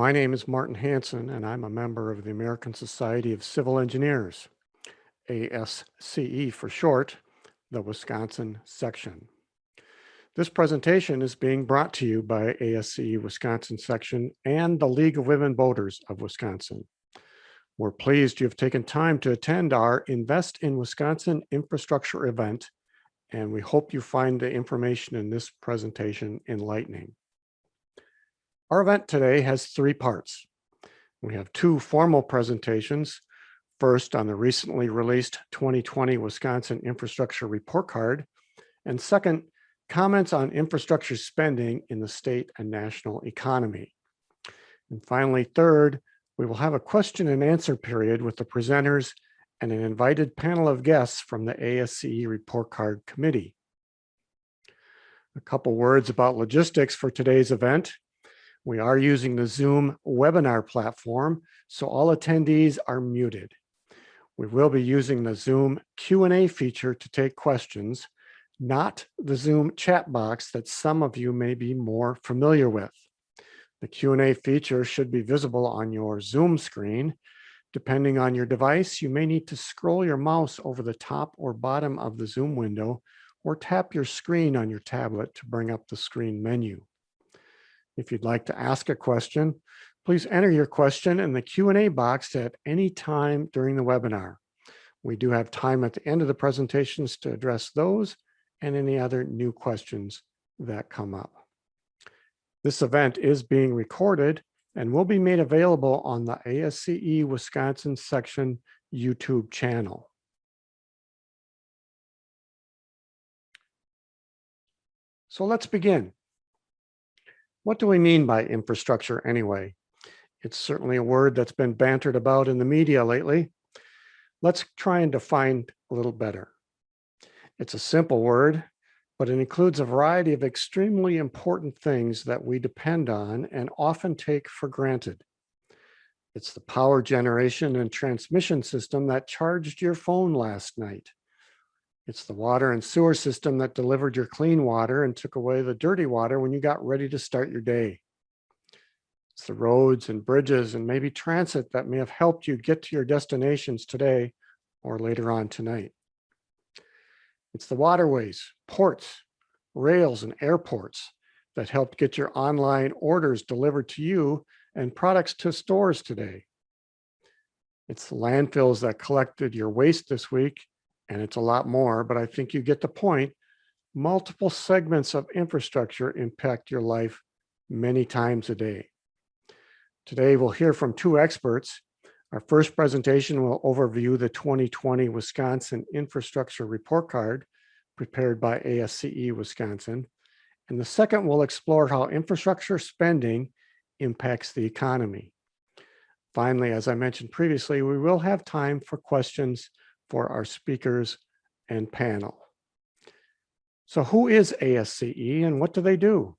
My name is Martin Hansen, and I'm a member of the American Society of Civil Engineers, ASCE for short, the Wisconsin section. This presentation is being brought to you by ASCE Wisconsin section and the League of Women Voters of Wisconsin. We're pleased you've taken time to attend our Invest in Wisconsin infrastructure event, and we hope you find the information in this presentation enlightening. Our event today has three parts. We have two formal presentations. First, on the recently released 2020 Wisconsin Infrastructure Report Card, and second, comments on infrastructure spending in the state and national economy. And finally, third, we will have a question and answer period with the presenters and an invited panel of guests from the ASCE Report Card Committee. A couple words about logistics for today's event. We are using the Zoom webinar platform, so all attendees are muted. We will be using the Zoom Q&A feature to take questions, not the Zoom chat box that some of you may be more familiar with. The Q&A feature should be visible on your Zoom screen. Depending on your device, you may need to scroll your mouse over the top or bottom of the Zoom window or tap your screen on your tablet to bring up the screen menu. If you'd like to ask a question, please enter your question in the Q&A box at any time during the webinar. We do have time at the end of the presentations to address those and any other new questions that come up. This event is being recorded and will be made available on the ASCE Wisconsin section YouTube channel. So let's begin. What do we mean by infrastructure anyway? It's certainly a word that's been bantered about in the media lately. Let's try and define a little better. It's a simple word, but it includes a variety of extremely important things that we depend on and often take for granted. It's the power generation and transmission system that charged your phone last night. It's the water and sewer system that delivered your clean water and took away the dirty water when you got ready to start your day. It's the roads and bridges and maybe transit that may have helped you get to your destinations today or later on tonight. It's the waterways, ports, rails, and airports that helped get your online orders delivered to you and products to stores today. It's the landfills that collected your waste this week, and it's a lot more, but I think you get the point. Multiple segments of infrastructure impact your life many times a day. Today, we'll hear from two experts. Our first presentation will overview the 2020 Wisconsin Infrastructure Report Card prepared by ASCE Wisconsin. And the second will explore how infrastructure spending impacts the economy. Finally, as I mentioned previously, we will have time for questions for our speakers and panel. So who is ASCE and what do they do?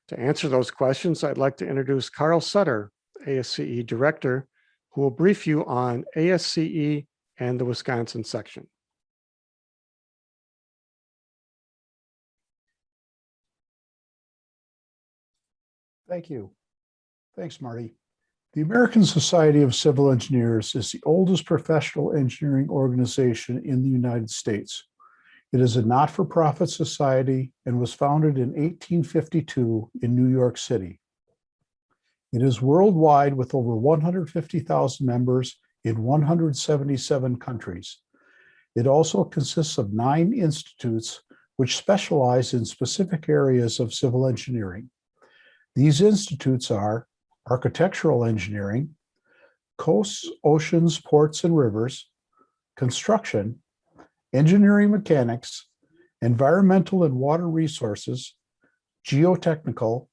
To answer those questions, I'd like to introduce Carl Sutter, ASCE Director, who will brief you on ASCE and the Wisconsin section. Thank you. Thanks, Marty. The American Society of Civil Engineers is the oldest professional engineering organization in the United States. It is a not-for-profit society and was founded in 1852 in New York City. It is worldwide with over 150,000 members in 177 countries. It also consists of 9 institutes which specialize in specific areas of civil engineering. These institutes are architectural engineering, coasts, oceans, ports, and rivers, construction, engineering mechanics, environmental and water resources, geotechnical,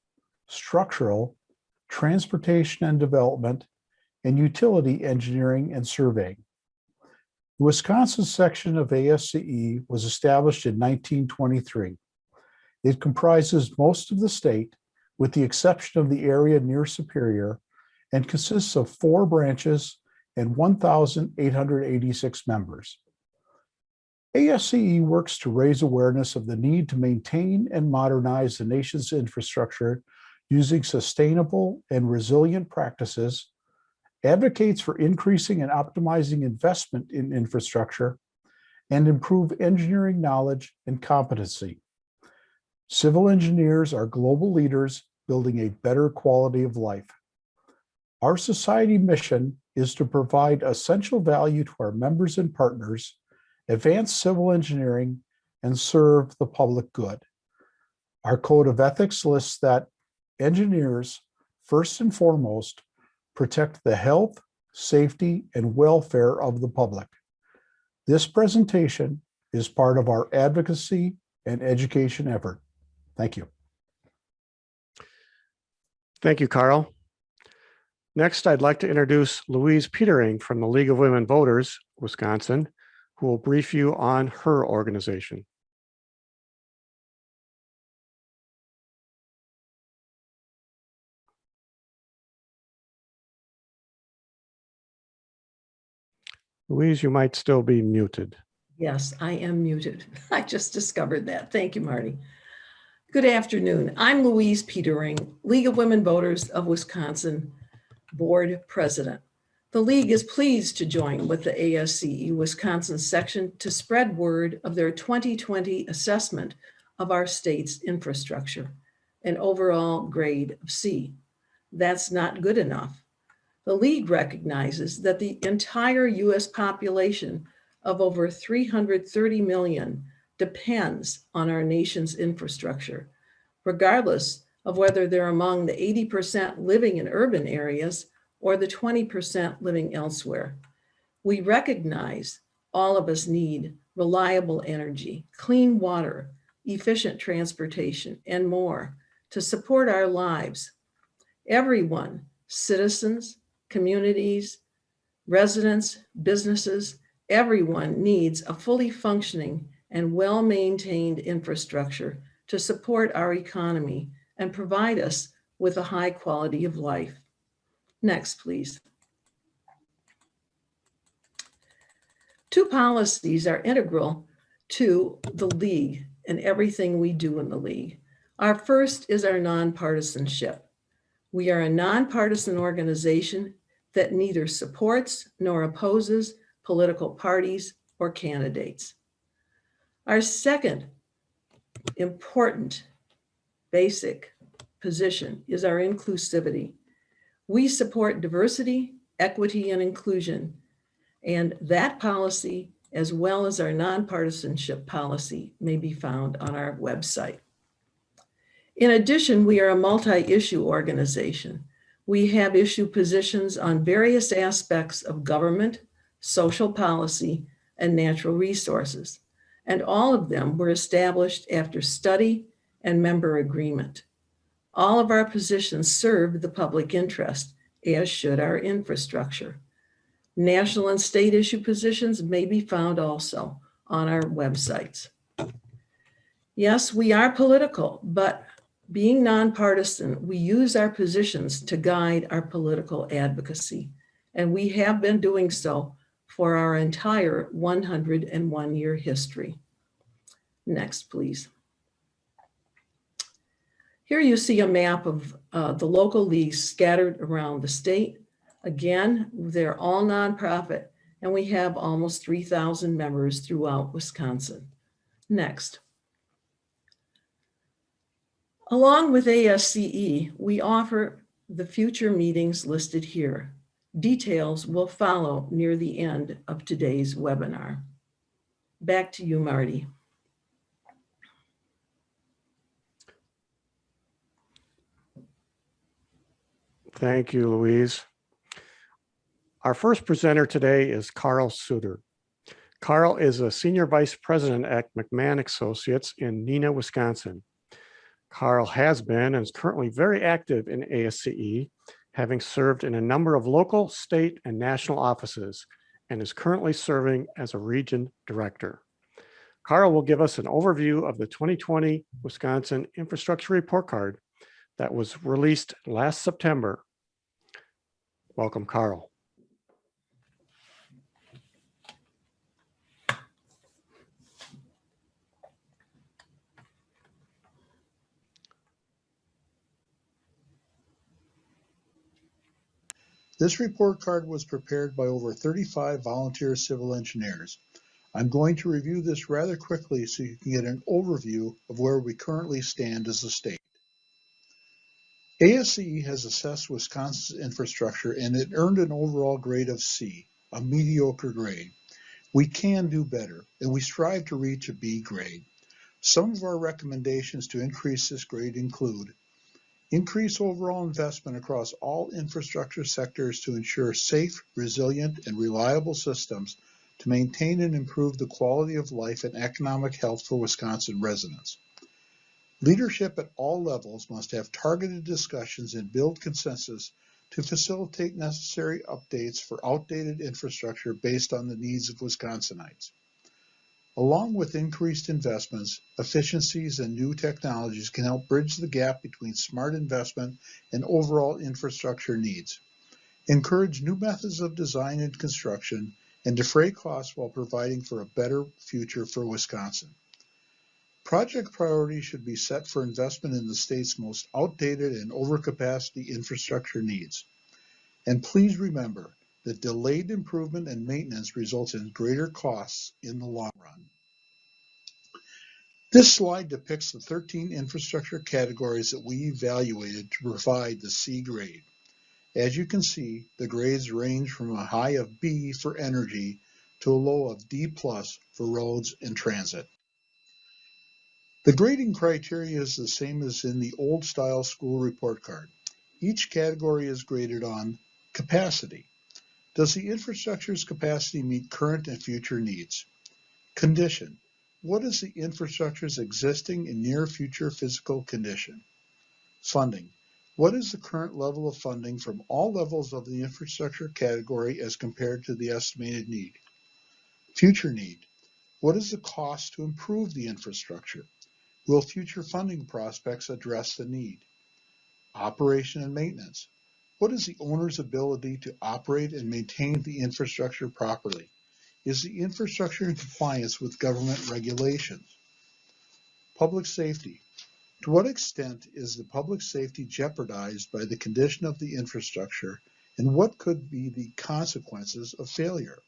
structural, transportation and development, and utility engineering and surveying. The Wisconsin section of ASCE was established in 1923. It comprises most of the state, with the exception of the area near Superior, and consists of 4 branches and 1,886 members. ASCE works to raise awareness of the need to maintain and modernize the nation's infrastructure using sustainable and resilient practices, advocates for increasing and optimizing investment in infrastructure, and improve engineering knowledge and competency. Civil engineers are global leaders building a better quality of life. Our society mission is to provide essential value to our members and partners, advance civil engineering, and serve the public good. Our code of ethics lists that engineers, first and foremost, protect the health, safety, and welfare of the public. This presentation is part of our advocacy and education effort. Thank you. Thank you, Carl. Next, I'd like to introduce Louise Petering from the League of Women Voters, Wisconsin, who will brief you on her organization. Louise, you might still be muted. Yes, I am muted. I just discovered that. Thank you, Marty. Good afternoon. I'm Louise Petering, League of Women Voters of Wisconsin Board President. The League is pleased to join with the ASCE Wisconsin section to spread word of their 2020 assessment of our state's infrastructure, an overall grade of C. That's not good enough. The League recognizes that the entire US population of over 330 million depends on our nation's infrastructure, regardless of whether they're among the 80% living in urban areas or the 20% living elsewhere. We recognize all of us need reliable energy, clean water, efficient transportation, and more to support our lives. Everyone, citizens, communities, residents, businesses, everyone needs a fully functioning and well-maintained infrastructure to support our economy and provide us with a high quality of life. Next, please. Two policies are integral to the League and everything we do in the League. Our first is our nonpartisanship. We are a nonpartisan organization that neither supports nor opposes political parties or candidates. Our second important basic position is our inclusivity. We support diversity, equity, and inclusion, and that policy, as well as our nonpartisanship policy, may be found on our website. In addition, we are a multi-issue organization. We have issue positions on various aspects of government, social policy, and natural resources, and all of them were established after study and member agreement. All of our positions serve the public interest, as should our infrastructure. National and state issue positions may be found also on our websites. Yes, we are political, but being nonpartisan, we use our positions to guide our political advocacy, and we have been doing so for our entire 101-year history. Next, please. Here you see a map of the local leagues scattered around the state. Again, they're all nonprofit, and we have almost 3,000 members throughout Wisconsin. Next. Along with ASCE, we offer the future meetings listed here. Details will follow near the end of today's webinar. Back to you, Marty. Thank you, Louise. Our first presenter today is Carl Suter. Carl is a Senior Vice President at McMahon Associates in Neenah, Wisconsin. Carl has been and is currently very active in ASCE, having served in a number of local, state, and national offices, and is currently serving as a region director. Carl will give us an overview of the 2020 Wisconsin Infrastructure Report Card that was released last September. Welcome, Carl. This report card was prepared by over 35 volunteer civil engineers. I'm going to review this rather quickly so you can get an overview of where we currently stand as a state. ASCE has assessed Wisconsin's infrastructure and it earned an overall grade of C, a mediocre grade. We can do better, and we strive to reach a B grade. Some of our recommendations to increase this grade include increase overall investment across all infrastructure sectors to ensure safe, resilient, and reliable systems to maintain and improve the quality of life and economic health for Wisconsin residents. Leadership at all levels must have targeted discussions and build consensus to facilitate necessary updates for outdated infrastructure based on the needs of Wisconsinites. Along with increased investments, efficiencies, and new technologies can help bridge the gap between smart investment and overall infrastructure needs. Encourage new methods of design and construction, and defray costs while providing for a better future for Wisconsin. Project priorities should be set for investment in the state's most outdated and overcapacity infrastructure needs. And please remember that delayed improvement and maintenance results in greater costs in the long run. This slide depicts the 13 infrastructure categories that we evaluated to provide the C grade. As you can see, the grades range from a high of B for energy to a low of D+ for roads and transit. The grading criteria is the same as in the old style school report card. Each category is graded on capacity. Does the infrastructure's capacity meet current and future needs? Condition. What is the infrastructure's existing and near future physical condition? Funding. What is the current level of funding from all levels of the infrastructure category as compared to the estimated need? Future need. What is the cost to improve the infrastructure? Will future funding prospects address the need? Operation and maintenance. What is the owner's ability to operate and maintain the infrastructure properly? Is the infrastructure in compliance with government regulations? Public safety. To what extent is the public safety jeopardized by the condition of the infrastructure, and what could be the consequences of failure?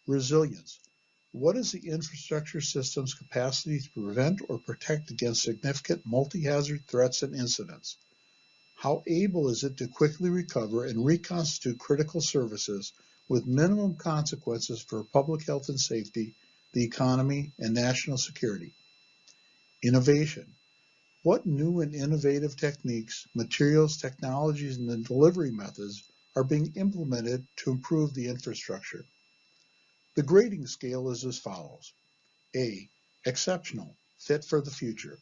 Resilience. What is the infrastructure system's capacity to prevent or protect against significant multi-hazard threats and incidents? How able is it to quickly recover and reconstitute critical services with minimum consequences for public health and safety, the economy, and national security? Innovation. What new and innovative techniques, materials, technologies, and delivery methods are being implemented to improve the infrastructure? The grading scale is as follows. A, exceptional, fit for the future.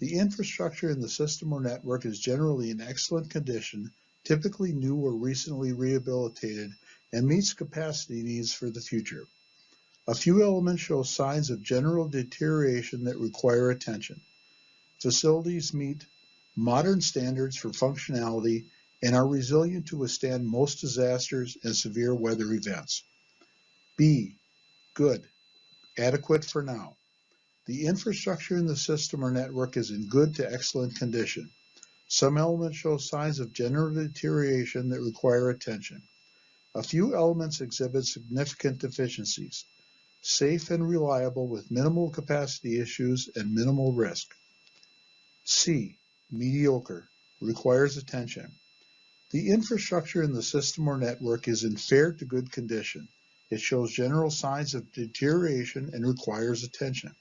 The infrastructure in the system or network is generally in excellent condition, typically new or recently rehabilitated, and meets capacity needs for the future. A few elements show signs of general deterioration that require attention. Facilities meet modern standards for functionality and are resilient to withstand most disasters and severe weather events. B, good, adequate for now. The infrastructure in the system or network is in good to excellent condition. Some elements show signs of general deterioration that require attention. A few elements exhibit significant deficiencies. Safe and reliable with minimal capacity issues and minimal risk. C, mediocre, requires attention. The infrastructure in the system or network is in fair to good condition. It shows general signs of deterioration and requires attention.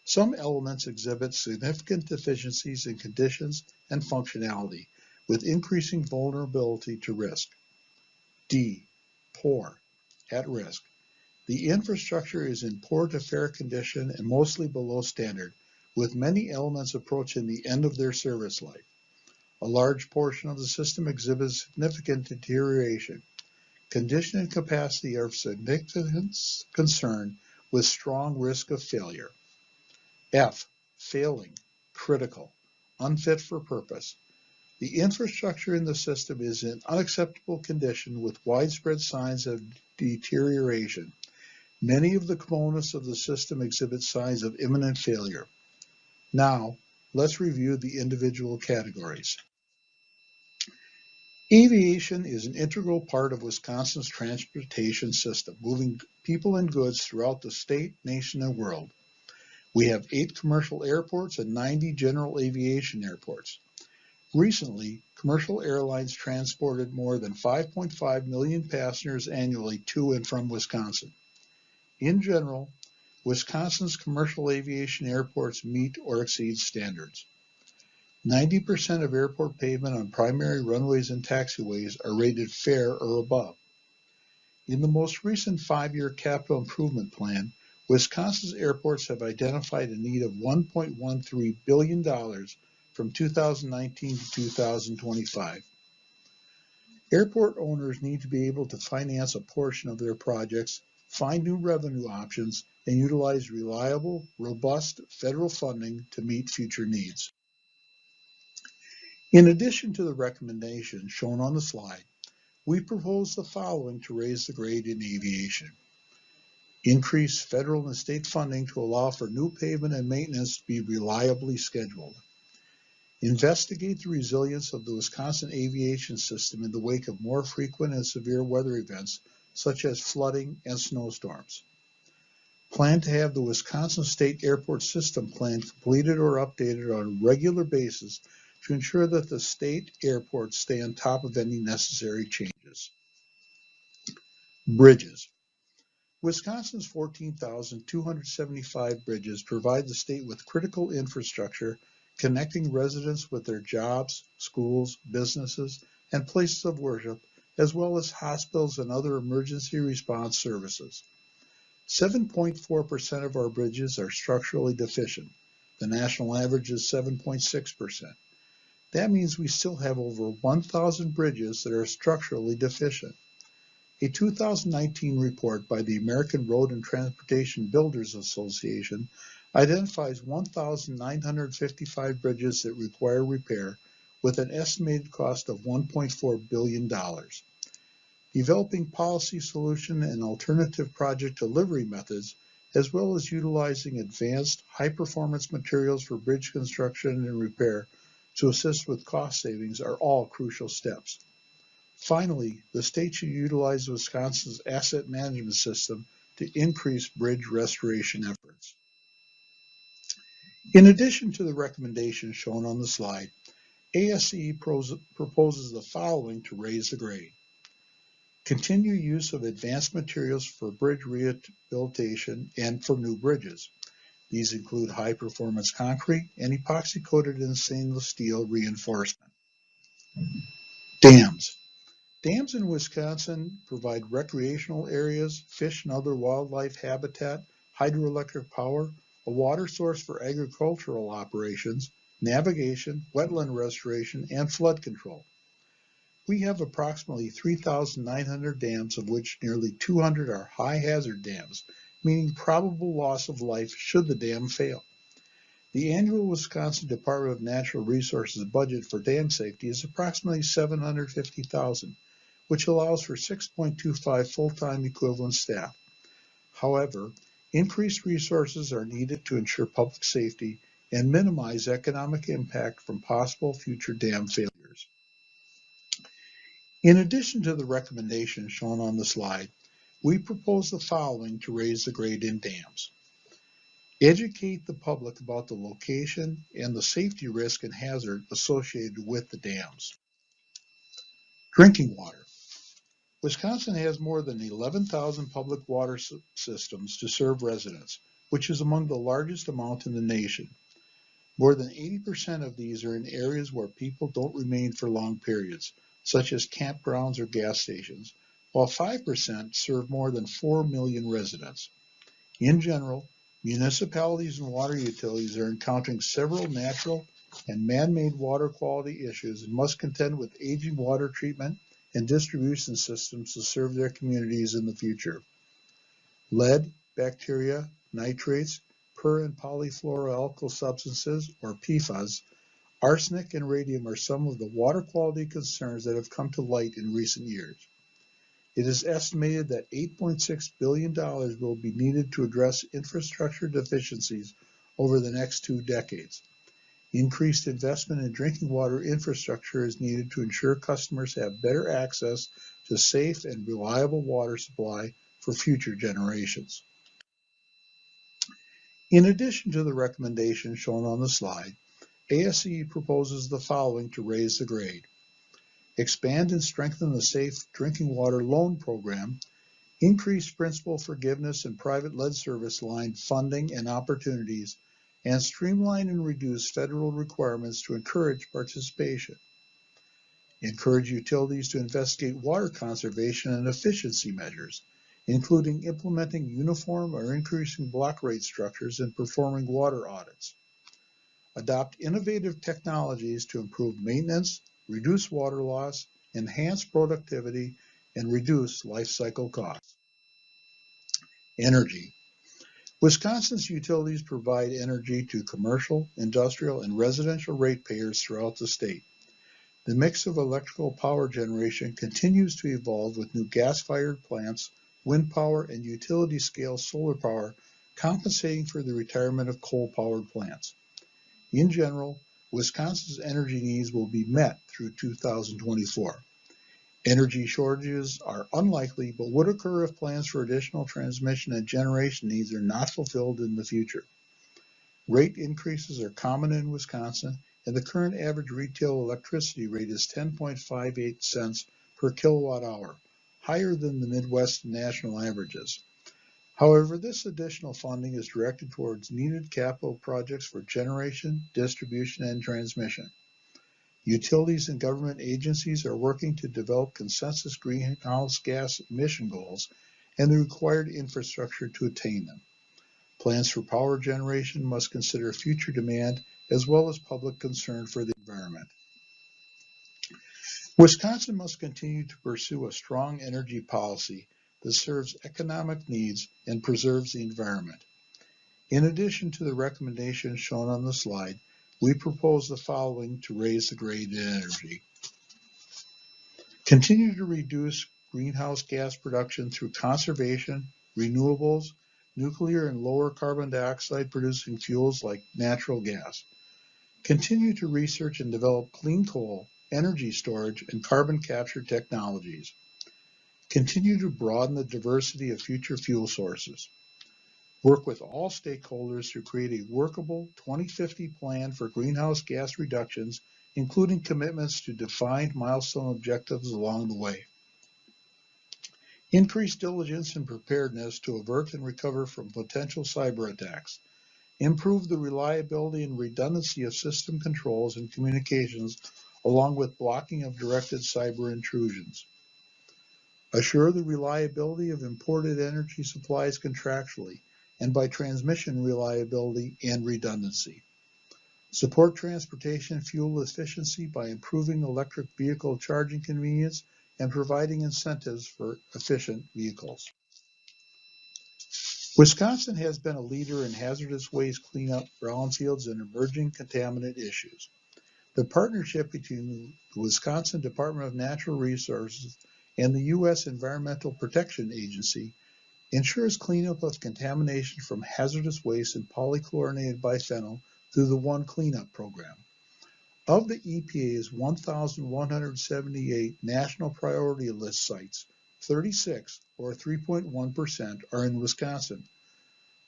Some elements exhibit significant deficiencies in conditions and functionality, with increasing vulnerability to risk. D, poor, at risk. The infrastructure is in poor to fair condition and mostly below standard, with many elements approaching the end of their service life. A large portion of the system exhibits significant deterioration. Condition and capacity are of significant concern with strong risk of failure. F, failing, critical, unfit for purpose. The infrastructure in the system is in unacceptable condition with widespread signs of deterioration. Many of the components of the system exhibit signs of imminent failure. Now, let's review the individual categories. Aviation is an integral part of Wisconsin's transportation system, moving people and goods throughout the state, nation, and world. We have 8 commercial airports and 90 general aviation airports. Recently, commercial airlines transported more than 5.5 million passengers annually to and from Wisconsin. In general, Wisconsin's commercial aviation airports meet or exceed standards. 90% of airport pavement on primary runways and taxiways are rated fair or above. In the most recent 5-year capital improvement plan, Wisconsin's airports have identified a need of $1.13 billion from 2019 to 2025. Airport owners need to be able to finance a portion of their projects, find new revenue options, and utilize reliable, robust federal funding to meet future needs. In addition to the recommendations shown on the slide, we propose the following to raise the grade in aviation. Increase federal and state funding to allow for new pavement and maintenance to be reliably scheduled. Investigate the resilience of the Wisconsin aviation system in the wake of more frequent and severe weather events such as flooding and snowstorms. Plan to have the Wisconsin State Airport System Plan completed or updated on a regular basis to ensure that the state airports stay on top of any necessary changes. Bridges. Wisconsin's 14,275 bridges provide the state with critical infrastructure connecting residents with their jobs, schools, businesses, and places of worship, as well as hospitals and other emergency response services. 7.4% of our bridges are structurally deficient. The national average is 7.6%. That means we still have over 1,000 bridges that are structurally deficient. A 2019 report by the American Road and Transportation Builders Association identifies 1,955 bridges that require repair with an estimated cost of $1.4 billion. Developing policy solution and alternative project delivery methods, as well as utilizing advanced high-performance materials for bridge construction and repair to assist with cost savings are all crucial steps. Finally, the state should utilize Wisconsin's asset management system to increase bridge restoration efforts. In addition to the recommendations shown on the slide, ASCE proposes the following to raise the grade. Continue use of advanced materials for bridge rehabilitation and for new bridges. These include high-performance concrete and epoxy-coated and stainless steel reinforcement. Dams. Dams in Wisconsin provide recreational areas, fish and other wildlife habitat, hydroelectric power, a water source for agricultural operations, navigation, wetland restoration, and flood control. We have approximately 3,900 dams, of which nearly 200 are high hazard dams, meaning probable loss of life should the dam fail. The annual Wisconsin Department of Natural Resources budget for dam safety is approximately $750,000, which allows for 6.25 full-time equivalent staff. However, increased resources are needed to ensure public safety and minimize economic impact from possible future dam failures. In addition to the recommendations shown on the slide, we propose the following to raise the grade in dams. Educate the public about the location and the safety risk and hazard associated with the dams. Drinking water. Wisconsin has more than 11,000 public water systems to serve residents, which is among the largest amount in the nation. More than 80% of these are in areas where people don't remain for long periods, such as campgrounds or gas stations, while 5% serve more than 4 million residents. In general, municipalities and water utilities are encountering several natural and man-made water quality issues and must contend with aging water treatment and distribution systems to serve their communities in the future. Lead, bacteria, nitrates, per- and polyfluoroalkyl substances, or PFAS, arsenic, and radium are some of the water quality concerns that have come to light in recent years. It is estimated that $8.6 billion will be needed to address infrastructure deficiencies over the next 2 decades. Increased investment in drinking water infrastructure is needed to ensure customers have better access to safe and reliable water supply for future generations. In addition to the recommendations shown on the slide, ASCE proposes the following to raise the grade. Expand and strengthen the Safe Drinking Water Loan Program, increase principal forgiveness and private lead service line funding and opportunities, and streamline and reduce federal requirements to encourage participation. Encourage utilities to investigate water conservation and efficiency measures, including implementing uniform or increasing block rate structures and performing water audits. Adopt innovative technologies to improve maintenance, reduce water loss, enhance productivity, and reduce life cycle costs. Energy. Wisconsin's utilities provide energy to commercial, industrial, and residential ratepayers throughout the state. The mix of electrical power generation continues to evolve with new gas-fired plants, wind power, and utility-scale solar power compensating for the retirement of coal-powered plants. In general, Wisconsin's energy needs will be met through 2024. Energy shortages are unlikely, but would occur if plans for additional transmission and generation needs are not fulfilled in the future. Rate increases are common in Wisconsin, and the current average retail electricity rate is 10.58 cents per kilowatt hour, higher than the Midwest and national averages. However, this additional funding is directed towards needed capital projects for generation, distribution, and transmission. Utilities and government agencies are working to develop consensus greenhouse gas emission goals and the required infrastructure to attain them. Plans for power generation must consider future demand as well as public concern for the environment. Wisconsin must continue to pursue a strong energy policy that serves economic needs and preserves the environment. In addition to the recommendations shown on the slide, we propose the following to raise the grade in energy. Continue to reduce greenhouse gas production through conservation, renewables, nuclear and lower carbon dioxide producing fuels like natural gas. Continue to research and develop clean coal, energy storage, and carbon capture technologies. Continue to broaden the diversity of future fuel sources. Work with all stakeholders to create a workable 2050 plan for greenhouse gas reductions, including commitments to defined milestone objectives along the way. Increase diligence and preparedness to avert and recover from potential cyber attacks. Improve the reliability and redundancy of system controls and communications, along with blocking of directed cyber intrusions. Assure the reliability of imported energy supplies contractually and by transmission reliability and redundancy. Support transportation fuel efficiency by improving electric vehicle charging convenience and providing incentives for efficient vehicles. Wisconsin has been a leader in hazardous waste cleanup, brownfields, and emerging contaminant issues. The partnership between the Wisconsin Department of Natural Resources and the U.S. Environmental Protection Agency ensures cleanup of contamination from hazardous waste and polychlorinated biphenyl through the One Cleanup program. Of the EPA's 1,178 national priority list sites, 36, or 3.1%, are in Wisconsin.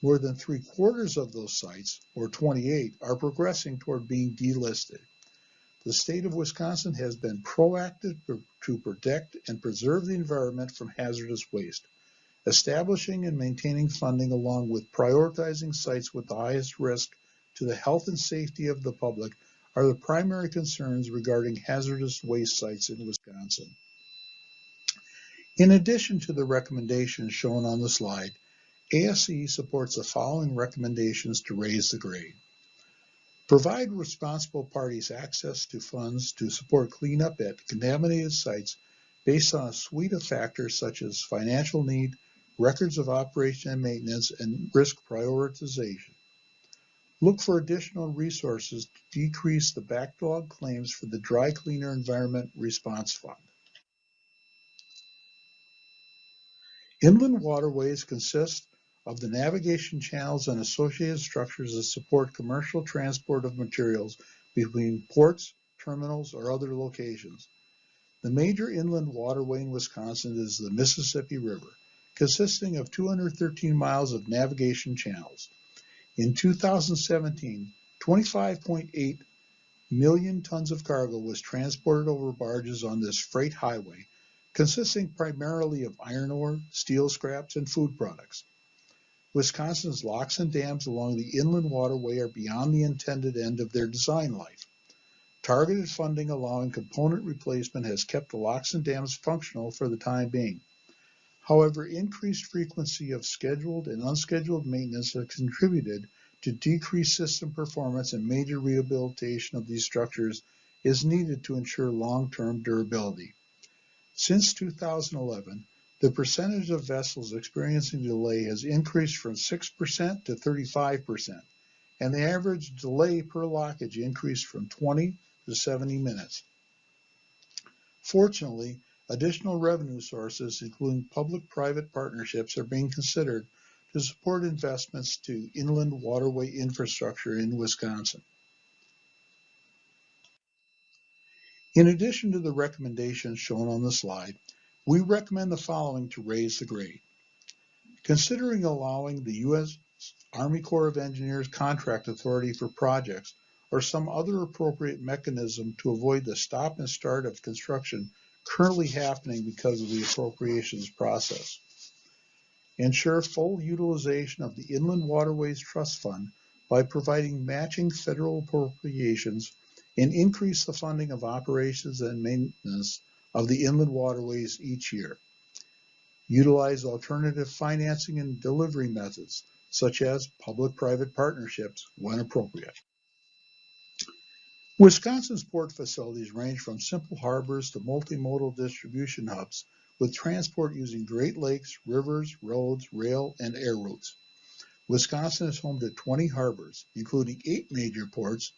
More than 3/4 of those sites, or 28, are progressing toward being delisted. The state of Wisconsin has been proactive to protect and preserve the environment from hazardous waste. Establishing and maintaining funding along with prioritizing sites with the highest risk to the health and safety of the public are the primary concerns regarding hazardous waste sites in Wisconsin. In addition to the recommendations shown on the slide, ASCE supports the following recommendations to raise the grade. Provide responsible parties access to funds to support cleanup at contaminated sites based on a suite of factors such as financial need, records of operation and maintenance, and risk prioritization. Look for additional resources to decrease the backlog claims for the Dry Cleaner Environment Response Fund. Inland waterways consist of the navigation channels and associated structures that support commercial transport of materials between ports, terminals, or other locations. The major inland waterway in Wisconsin is the Mississippi River, consisting of 213 miles of navigation channels. In 2017, 25.8 million tons of cargo was transported over barges on this freight highway, consisting primarily of iron ore, steel scraps, and food products. Wisconsin's locks and dams along the inland waterway are beyond the intended end of their design life. Targeted funding allowing component replacement has kept the locks and dams functional for the time being. However, increased frequency of scheduled and unscheduled maintenance has contributed to decreased system performance, and major rehabilitation of these structures is needed to ensure long-term durability. Since 2011, the percentage of vessels experiencing delay has increased from 6% to 35%, and the average delay per lockage increased from 20 to 70 minutes. Fortunately, additional revenue sources, including public-private partnerships, are being considered to support investments to inland waterway infrastructure in Wisconsin. In addition to the recommendations shown on the slide, we recommend the following to raise the grade. Considering allowing the U.S. Army Corps of Engineers contract authority for projects or some other appropriate mechanism to avoid the stop and start of construction currently happening because of the appropriations process. Ensure full utilization of the Inland Waterways Trust Fund by providing matching federal appropriations, and increase the funding of operations and maintenance of the inland waterways each year. Utilize alternative financing and delivery methods, such as public-private partnerships when appropriate. Wisconsin's port facilities range from simple harbors to multimodal distribution hubs, with transport using Great Lakes, rivers, roads, rail, and air routes. Wisconsin is home to 20 harbors, including 8 major ports,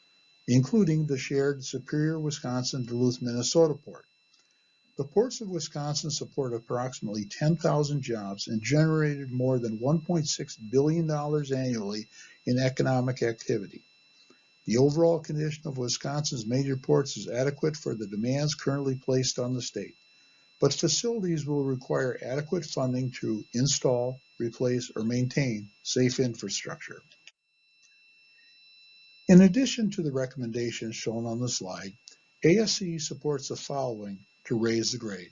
including the shared Superior, Wisconsin, Duluth, Minnesota port. The ports of Wisconsin support approximately 10,000 jobs and generated more than $1.6 billion annually in economic activity. The overall condition of Wisconsin's major ports is adequate for the demands currently placed on the state, but facilities will require adequate funding to install, replace, or maintain safe infrastructure. In addition to the recommendations shown on the slide, ASCE supports the following to raise the grade.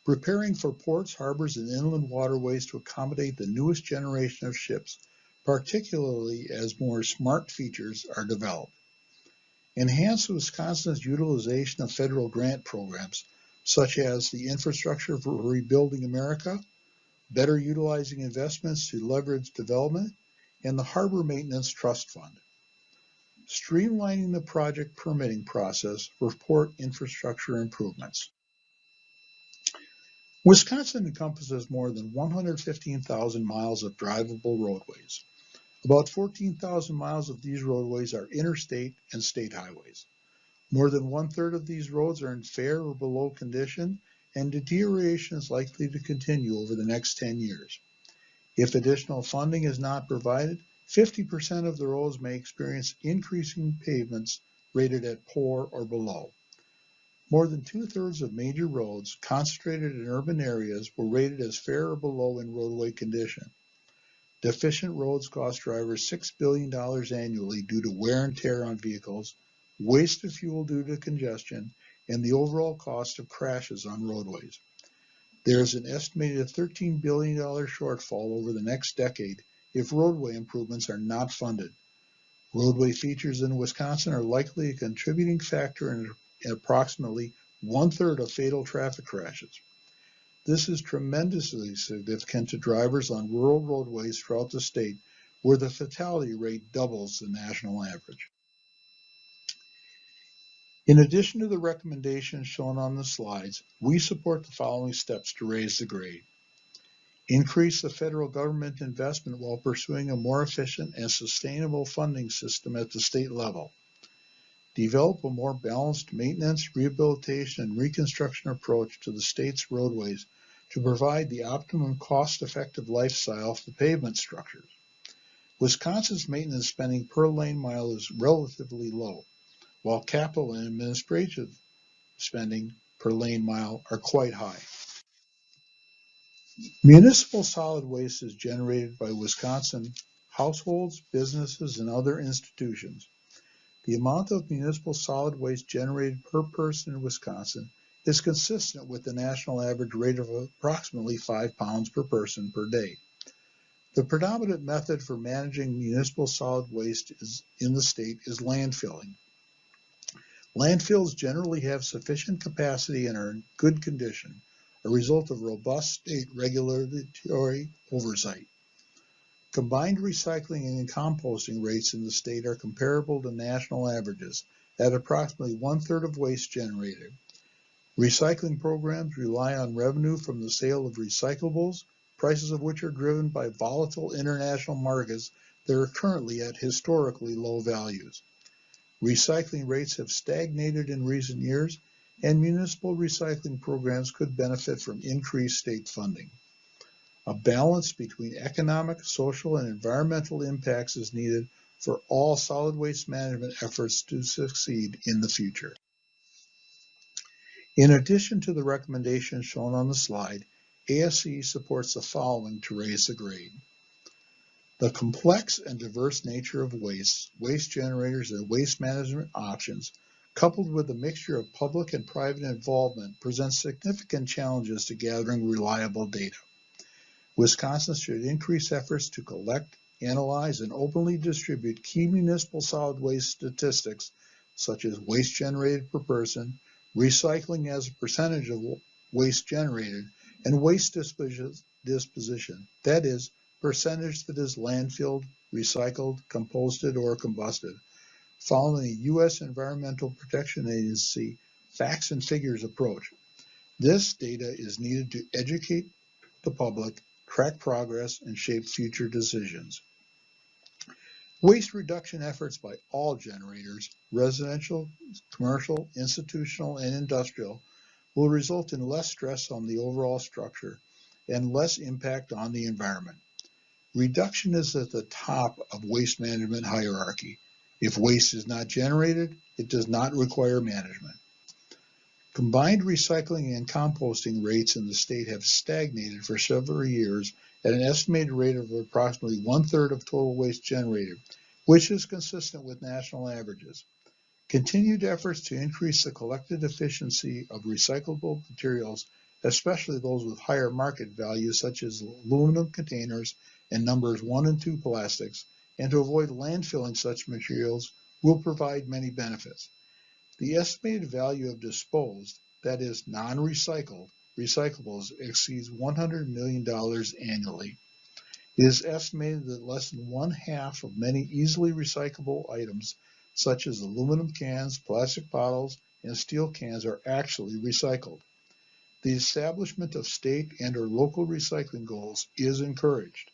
Preparing for ports, harbors, and inland waterways to accommodate the newest generation of ships, particularly as more smart features are developed. Enhance Wisconsin's utilization of federal grant programs, such as the Infrastructure for Rebuilding America, better utilizing investments to leverage development, and the Harbor Maintenance Trust Fund. Streamlining the project permitting process for port infrastructure improvements. Wisconsin encompasses more than 115,000 miles of drivable roadways. About 14,000 miles of these roadways are interstate and state highways. More than 1/3 of these roads are in fair or below condition, and deterioration is likely to continue over the next 10 years. If additional funding is not provided, 50% of the roads may experience increasing pavements rated at poor or below. More than 2/3 of major roads concentrated in urban areas were rated as fair or below in roadway condition. Deficient roads cost drivers $6 billion annually due to wear and tear on vehicles, wasted fuel due to congestion, and the overall cost of crashes on roadways. There is an estimated $13 billion shortfall over the next decade if roadway improvements are not funded. Roadway features in Wisconsin are likely a contributing factor in approximately 1/3 of fatal traffic crashes. This is tremendously significant to drivers on rural roadways throughout the state, where the fatality rate doubles the national average. In addition to the recommendations shown on the slides, we support the following steps to raise the grade. Increase the federal government investment while pursuing a more efficient and sustainable funding system at the state level. Develop a more balanced maintenance, rehabilitation, and reconstruction approach to the state's roadways to provide the optimum cost-effective lifestyle for pavement structures. Wisconsin's maintenance spending per lane mile is relatively low, while capital and administrative spending per lane mile are quite high. Municipal solid waste is generated by Wisconsin households, businesses, and other institutions. The amount of municipal solid waste generated per person in Wisconsin is consistent with the national average rate of approximately 5 pounds per person per day. The predominant method for managing municipal solid waste in the state is landfilling. Landfills generally have sufficient capacity and are in good condition, a result of robust state regulatory oversight. Combined recycling and composting rates in the state are comparable to national averages at approximately 1/3 of waste generated. Recycling programs rely on revenue from the sale of recyclables, prices of which are driven by volatile international markets that are currently at historically low values. Recycling rates have stagnated in recent years, and municipal recycling programs could benefit from increased state funding. A balance between economic, social, and environmental impacts is needed for all solid waste management efforts to succeed in the future. In addition to the recommendations shown on the slide, ASCE supports the following to raise the grade. The complex and diverse nature of waste generators, and waste management options, coupled with a mixture of public and private involvement, presents significant challenges to gathering reliable data. Wisconsin should increase efforts to collect, analyze, and openly distribute key municipal solid waste statistics such as waste generated per person, recycling as a percentage of waste generated, and waste disposition, that is, percentage that is landfilled, recycled, composted, or combusted, following the U.S. Environmental Protection Agency facts and figures approach. This data is needed to educate the public, track progress, and shape future decisions. Waste reduction efforts by all generators, residential, commercial, institutional, and industrial, will result in less stress on the overall structure and less impact on the environment. Reduction is at the top of waste management hierarchy. If waste is not generated, it does not require management. Combined recycling and composting rates in the state have stagnated for several years at an estimated rate of approximately 1/3 of total waste generated, which is consistent with national averages. Continued efforts to increase the collected efficiency of recyclable materials, especially those with higher market values such as aluminum containers and numbers 1 and 2 plastics, and to avoid landfilling such materials, will provide many benefits. The estimated value of disposed, that is, non-recycled, recyclables exceeds $100 million annually. It is estimated that less than 1/2 of many easily recyclable items, such as aluminum cans, plastic bottles, and steel cans, are actually recycled. The establishment of state and/or local recycling goals is encouraged.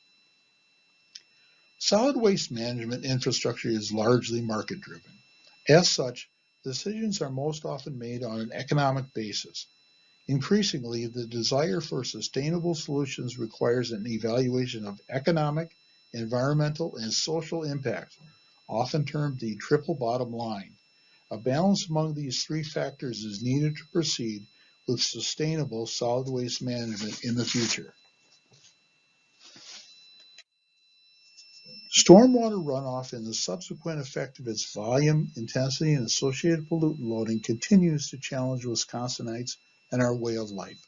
Solid waste management infrastructure is largely market-driven. As such, decisions are most often made on an economic basis. Increasingly, the desire for sustainable solutions requires an evaluation of economic, environmental, and social impact, often termed the triple bottom line. A balance among these three factors is needed to proceed with sustainable solid waste management in the future. Stormwater runoff and the subsequent effect of its volume, intensity, and associated pollutant loading continues to challenge Wisconsinites and our way of life.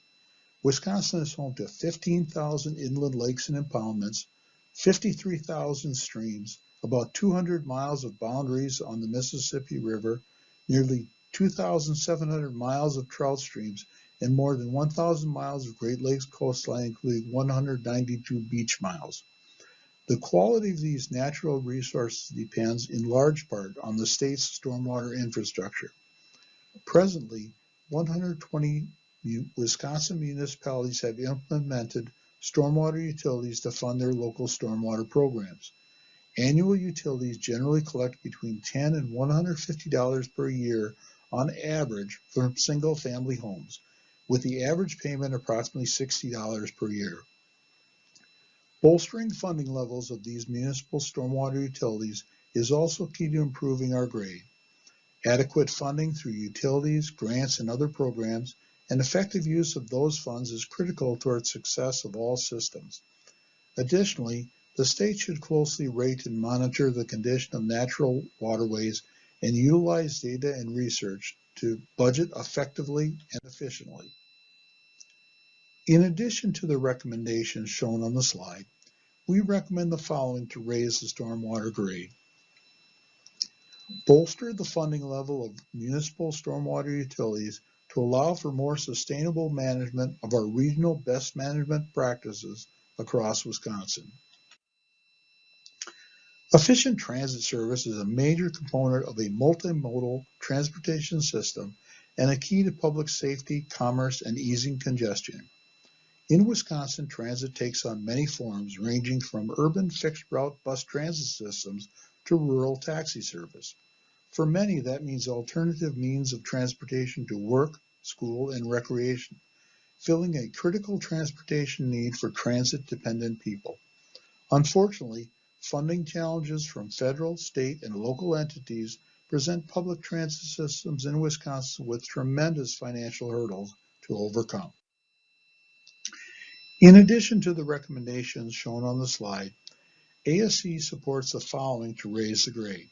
Wisconsin is home to 15,000 inland lakes and impoundments, 53,000 streams, about 200 miles of boundaries on the Mississippi River, nearly 2,700 miles of trout streams, and more than 1,000 miles of Great Lakes coastline, including 192 beach miles. The quality of these natural resources depends in large part on the state's stormwater infrastructure. Presently, 120 Wisconsin municipalities have implemented stormwater utilities to fund their local stormwater programs. Annual utilities generally collect between $10 and $150 per year on average from single-family homes. with the average payment approximately $60 per year. Bolstering funding levels of these municipal stormwater utilities is also key to improving our grade. Adequate funding through utilities, grants, and other programs, and effective use of those funds is critical towards success of all systems. Additionally, the state should closely rate and monitor the condition of natural waterways and utilize data and research to budget effectively and efficiently. In addition to the recommendations shown on the slide, we recommend the following to raise the stormwater grade. Bolster the funding level of municipal stormwater utilities to allow for more sustainable management of our regional best management practices across Wisconsin. Efficient transit service is a major component of a multimodal transportation system and a key to public safety, commerce, and easing congestion. In Wisconsin, transit takes on many forms, ranging from urban fixed route bus transit systems to rural taxi service. For many, that means alternative means of transportation to work, school, and recreation, filling a critical transportation need for transit-dependent people. Unfortunately, funding challenges from federal, state, and local entities present public transit systems in Wisconsin with tremendous financial hurdles to overcome. In addition to the recommendations shown on the slide, ASCE supports the following to raise the grade.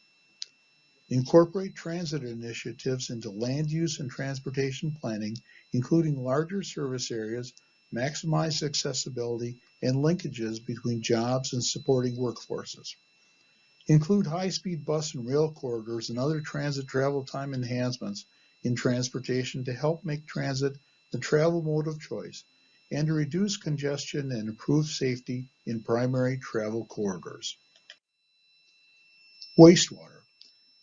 Incorporate transit initiatives into land use and transportation planning, including larger service areas, maximize accessibility, and linkages between jobs and supporting workforces. Include high-speed bus and rail corridors and other transit travel time enhancements in transportation to help make transit the travel mode of choice and to reduce congestion and improve safety in primary travel corridors. Wastewater.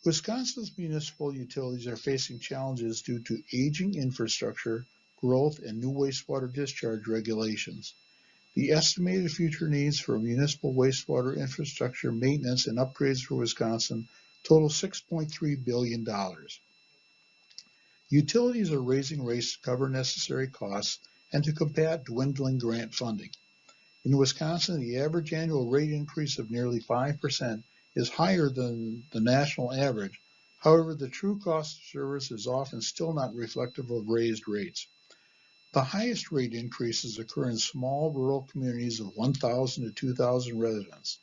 Wisconsin's municipal utilities are facing challenges due to aging infrastructure, growth, and new wastewater discharge regulations. The estimated future needs for municipal wastewater infrastructure maintenance and upgrades for Wisconsin total $6.3 billion. Utilities are raising rates to cover necessary costs and to combat dwindling grant funding. In Wisconsin, the average annual rate increase of nearly 5% is higher than the national average. However, the true cost of service is often still not reflective of raised rates. The highest rate increases occur in small rural communities of 1,000 to 2,000 residents.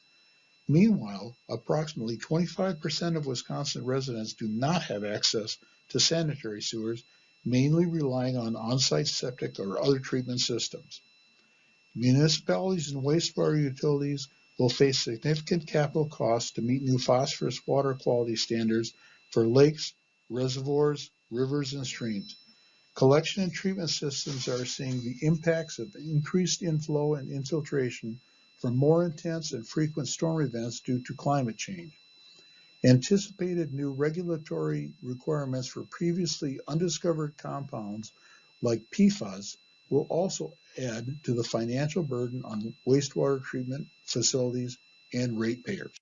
Meanwhile, approximately 25% of Wisconsin residents do not have access to sanitary sewers, mainly relying on on-site septic or other treatment systems. Municipalities and wastewater utilities will face significant capital costs to meet new phosphorus water quality standards for lakes, reservoirs, rivers, and streams. Collection and treatment systems are seeing the impacts of increased inflow and infiltration from more intense and frequent storm events due to climate change. Anticipated new regulatory requirements for previously undiscovered compounds like PFAS will also add to the financial burden on wastewater treatment facilities and ratepayers.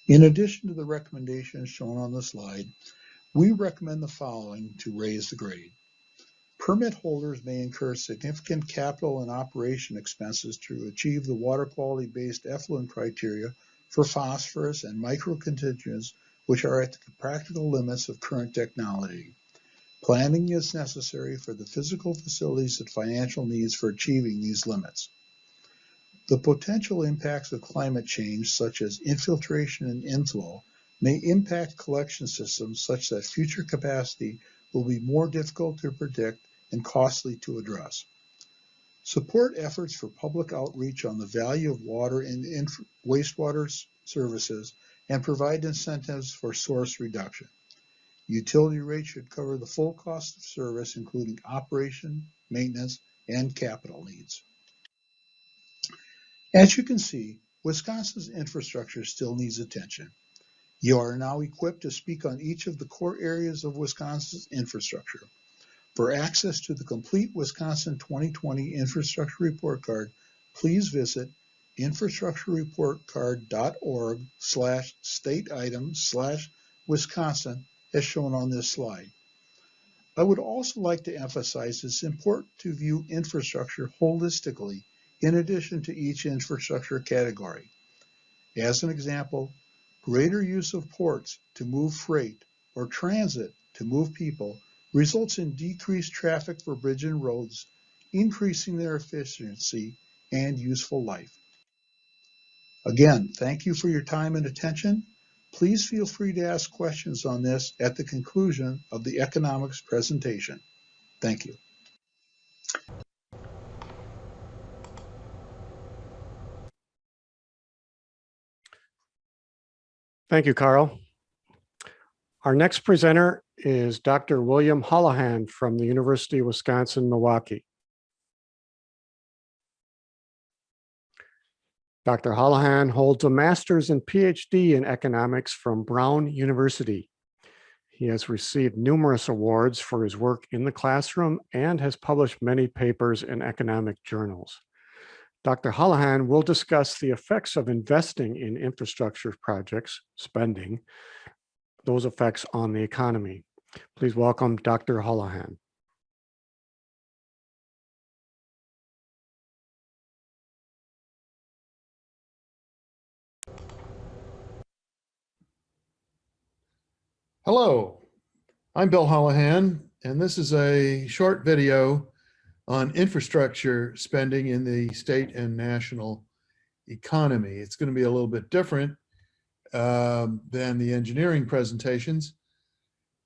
In addition to the recommendations shown on the slide, we recommend the following to raise the grade. Permit holders may incur significant capital and operation expenses to achieve the water quality-based effluent criteria for phosphorus and microconstituents, which are at the practical limits of current technology. Planning is necessary for the physical facilities and financial needs for achieving these limits. The potential impacts of climate change, such as infiltration and inflow, may impact collection systems such that future capacity will be more difficult to predict and costly to address. Support efforts for public outreach on the value of water and wastewater services and provide incentives for source reduction. Utility rates should cover the full cost of service, including operation, maintenance, and capital needs. As you can see, Wisconsin's infrastructure still needs attention. You are now equipped to speak on each of the core areas of Wisconsin's infrastructure. For access to the complete Wisconsin 2020 Infrastructure Report Card, please visit infrastructurereportcard.org/state item/Wisconsin as shown on this slide. I would also like to emphasize it's important to view infrastructure holistically in addition to each infrastructure category. As an example, greater use of ports to move freight or transit to move people results in decreased traffic for bridge and roads, increasing their efficiency and useful life. Again, thank you for your time and attention. Please feel free to ask questions on this at the conclusion of the economics presentation. Thank you. Thank you, Carl. Our next presenter is Dr. William Holohan from the University of Wisconsin-Milwaukee. Dr. Holohan holds a master's and PhD in economics from Brown University. He has received numerous awards for his work in the classroom and has published many papers in economic journals. Dr. Holohan will discuss the effects of investing in infrastructure projects, spending, those effects on the economy. Please welcome Dr. Holohan. Hello, I'm Bill Holohan, and this is a short video on infrastructure spending in the state and national economy. It's going to be a little bit different than the engineering presentations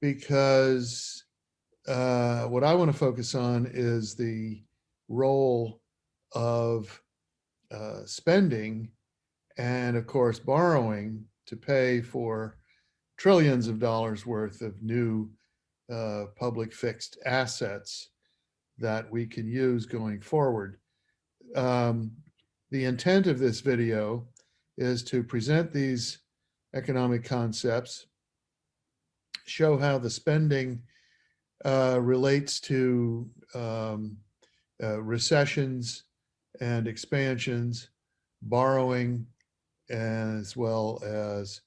because what I want to focus on is the role of spending and, of course, borrowing to pay for trillions of dollars worth of new public fixed assets that we can use going forward. The intent of this video is to present these economic concepts, show how the spending relates to recessions and expansions, borrowing, as well as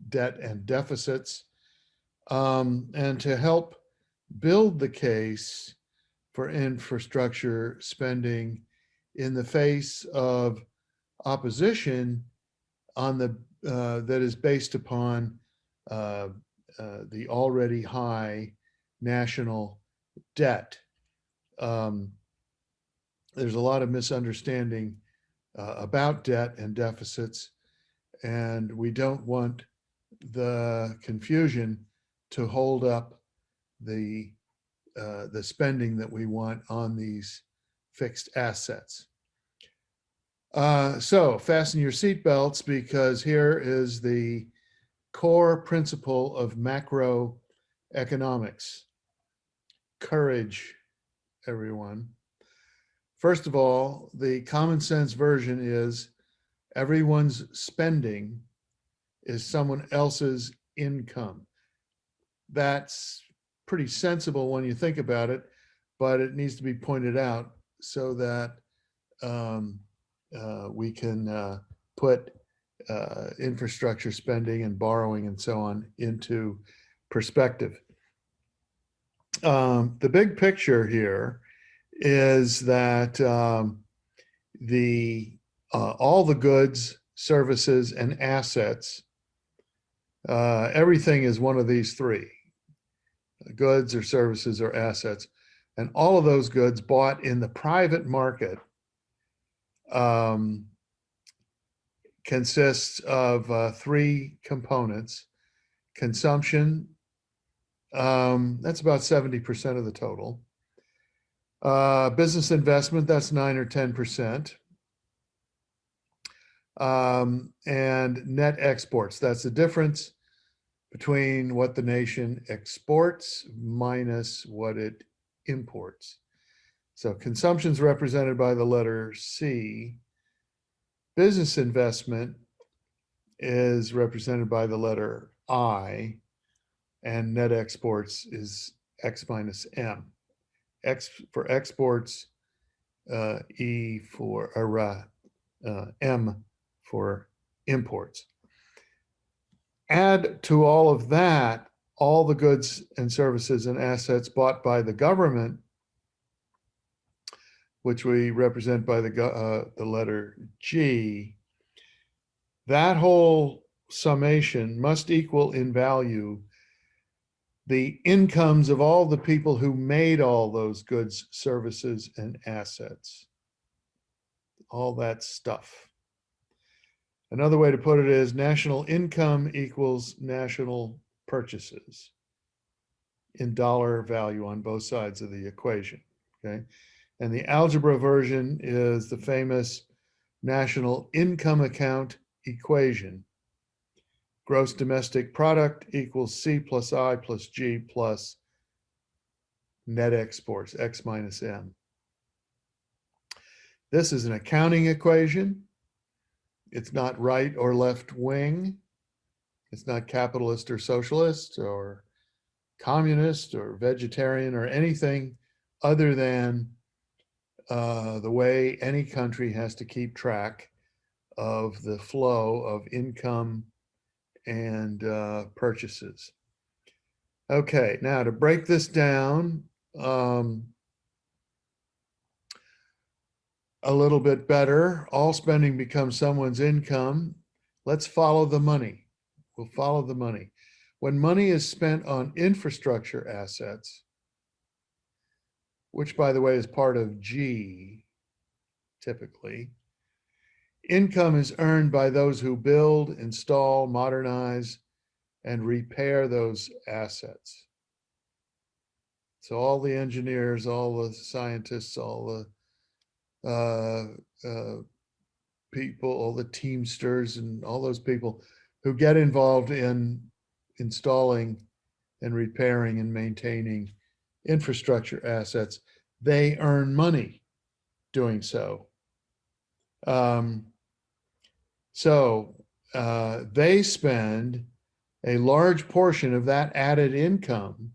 debt and deficits, and to help build the case for infrastructure spending in the face of opposition on the that is based upon the already high national debt. There's a lot of misunderstanding about debt and deficits, and we don't want the confusion to hold up the spending that we want on these fixed assets. So fasten your seatbelts, because here is the core principle of macroeconomics. Courage, everyone. First of all, the common sense version is everyone's spending is someone else's income. That's pretty sensible when you think about it, but it needs to be pointed out so that we can put infrastructure spending and borrowing and so on into perspective. The big picture here is that all the goods, services, and assets, everything is one of these three: goods or services or assets. And all of those goods bought in the private market consists of three components. Consumption, that's about 70% of the total. Business investment, that's 9 or 10%. And net exports, that's the difference between what the nation exports minus what it imports. So consumption is represented by the letter C. Business investment is represented by the letter I, and net exports is X minus M. X for exports, E for M for imports. Add to all of that all the goods and services and assets bought by the government, which we represent by the letter G, that whole summation must equal in value the incomes of all the people who made all those goods, services, and assets. All that stuff. Another way to put it is national income equals national purchases in dollar value on both sides of the equation, okay? And the algebra version is the famous national income account equation. Gross domestic product equals C plus I plus G plus net exports, X minus M. This is an accounting equation. It's not right or left wing. It's not capitalist or socialist or communist or vegetarian or anything other than the way any country has to keep track of the flow of income and purchases. Okay, now to break this down a little bit better, all spending becomes someone's income. Let's follow the money. We'll follow the money. When money is spent on infrastructure assets, which by the way is part of G, typically, income is earned by those who build, install, modernize, and repair those assets. So all the engineers, all the scientists, all the people, all the Teamsters and all those people who get involved in installing and repairing and maintaining infrastructure assets, they earn money doing so. They spend a large portion of that added income,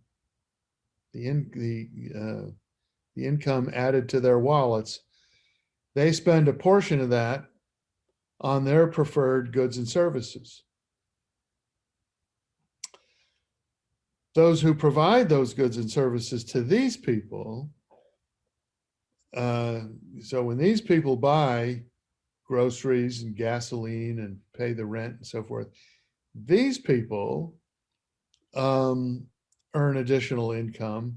the income added to their wallets, they spend a portion of that on their preferred goods and services. Those who provide those goods and services to these people, so when these people buy groceries and gasoline and pay the rent and so forth, these people earn additional income,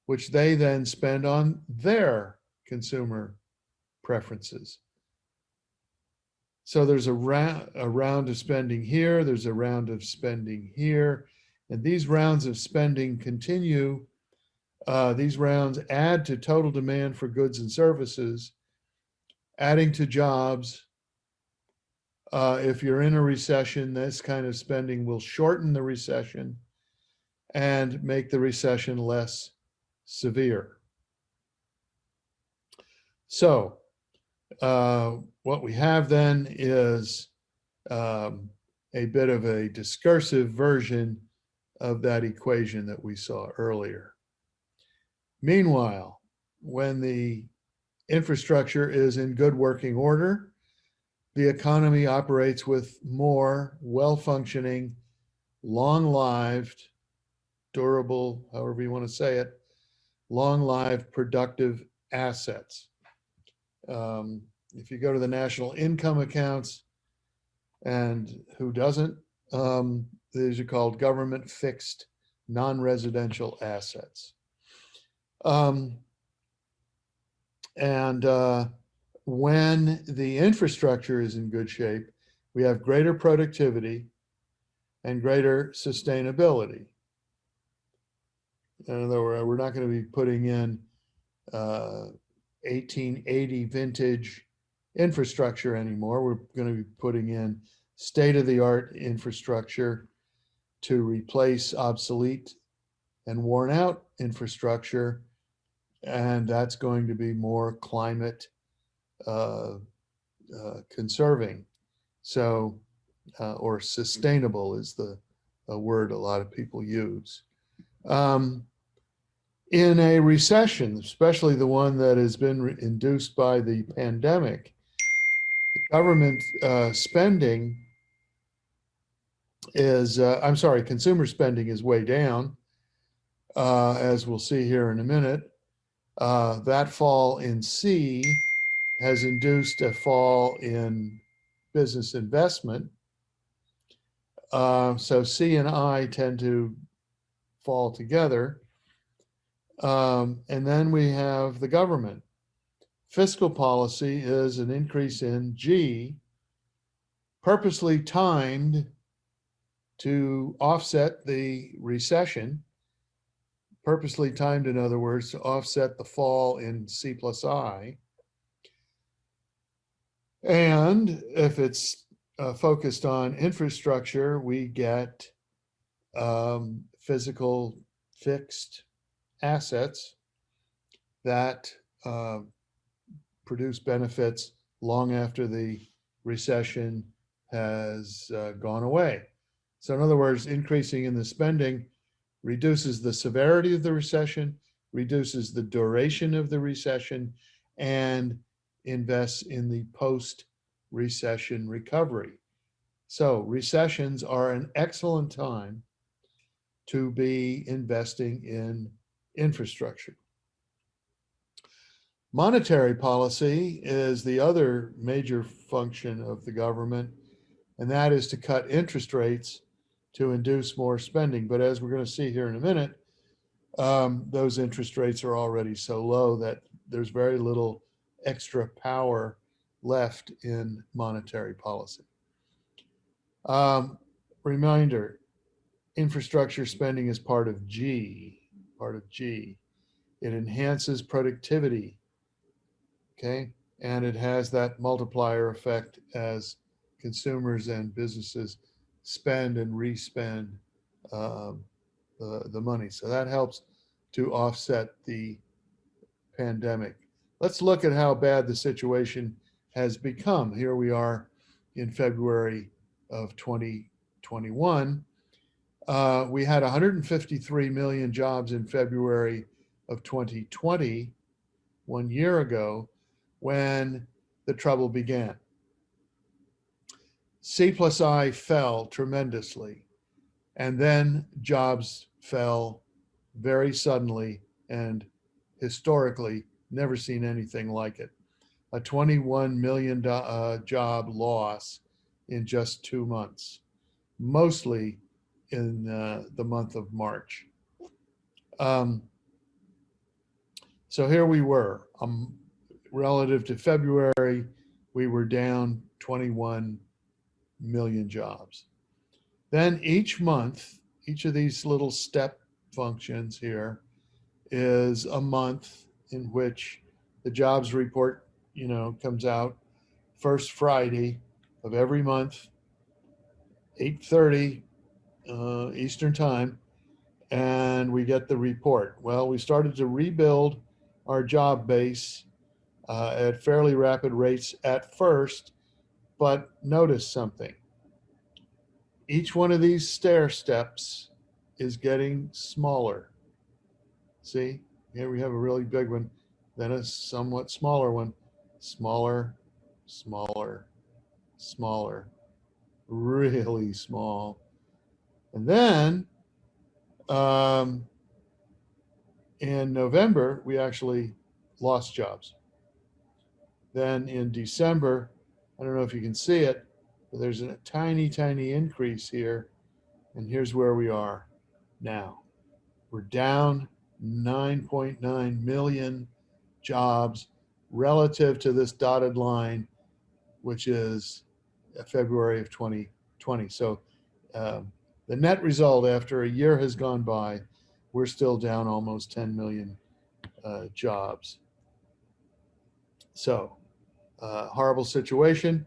which they then spend on their consumer preferences. So there's a round of spending here, there's a round of spending here, and these rounds of spending continue. These rounds add to total demand for goods and services, adding to jobs. If you're in a recession, this kind of spending will shorten the recession and make the recession less severe. So what we have then is a bit of a discursive version of that equation that we saw earlier. Meanwhile, when the infrastructure is in good working order, the economy operates with more well-functioning, long-lived, durable, however you want to say it, long-lived productive assets. If you go to the national income accounts, and who doesn't, these are called government fixed non-residential assets. When the infrastructure is in good shape, we have greater productivity and greater sustainability. In other words, we're not going to be putting in 1880 vintage infrastructure anymore. We're going to be putting in state-of-the-art infrastructure to replace obsolete and worn out infrastructure, and that's going to be more climate conserving. So, or sustainable is the word a lot of people use. In a recession, especially the one that has been induced by the pandemic, government spending is, I'm sorry, consumer spending is way down, as we'll see here in a minute. That fall in C has induced a fall in business investment. So C and I tend to fall together. And then we have the government. Fiscal policy is an increase in G, purposely timed to offset the recession, purposely timed, in other words, to offset the fall in C plus I. And if it's focused on infrastructure, we get physical fixed assets that produce benefits long after the recession has gone away. So in other words, increasing in the spending reduces the severity of the recession, reduces the duration of the recession, and invests in the post-recession recovery. So recessions are an excellent time to be investing in infrastructure. Monetary policy is the other major function of the government, and that is to cut interest rates to induce more spending. But as we're going to see here in a minute, those interest rates are already so low that there's very little extra power left in monetary policy. Reminder, infrastructure spending is part of G. It enhances productivity, okay? And it has that multiplier effect as consumers and businesses spend and re-spend the money. So that helps to offset the pandemic. Let's look at how bad the situation has become. Here we are in February of 2021. We had 153 million jobs in February of 2020, 1 year ago, when the trouble began. C plus I fell tremendously, and then jobs fell very suddenly and historically never seen anything like it. A 21 million job loss in just 2 months, mostly in the month of March. So here we were, relative to February, we were down 21 million jobs. Then each month, each of these little step functions here is a month in which the jobs report, comes out first Friday of every month, 8:30 Eastern time, and we get the report. Well, we started to rebuild our job base at fairly rapid rates at first, but notice something. Each one of these stair steps is getting smaller. See, here we have a really big one, then a somewhat smaller one, smaller, smaller, smaller, really small. And then in November, we actually lost jobs. Then in December, I don't know if you can see it, but there's a tiny, tiny increase here. And here's where we are now. We're down 9.9 million jobs relative to this dotted line, which is February of 2020. So the net result after a year has gone by, we're still down almost 10 million jobs. So horrible situation.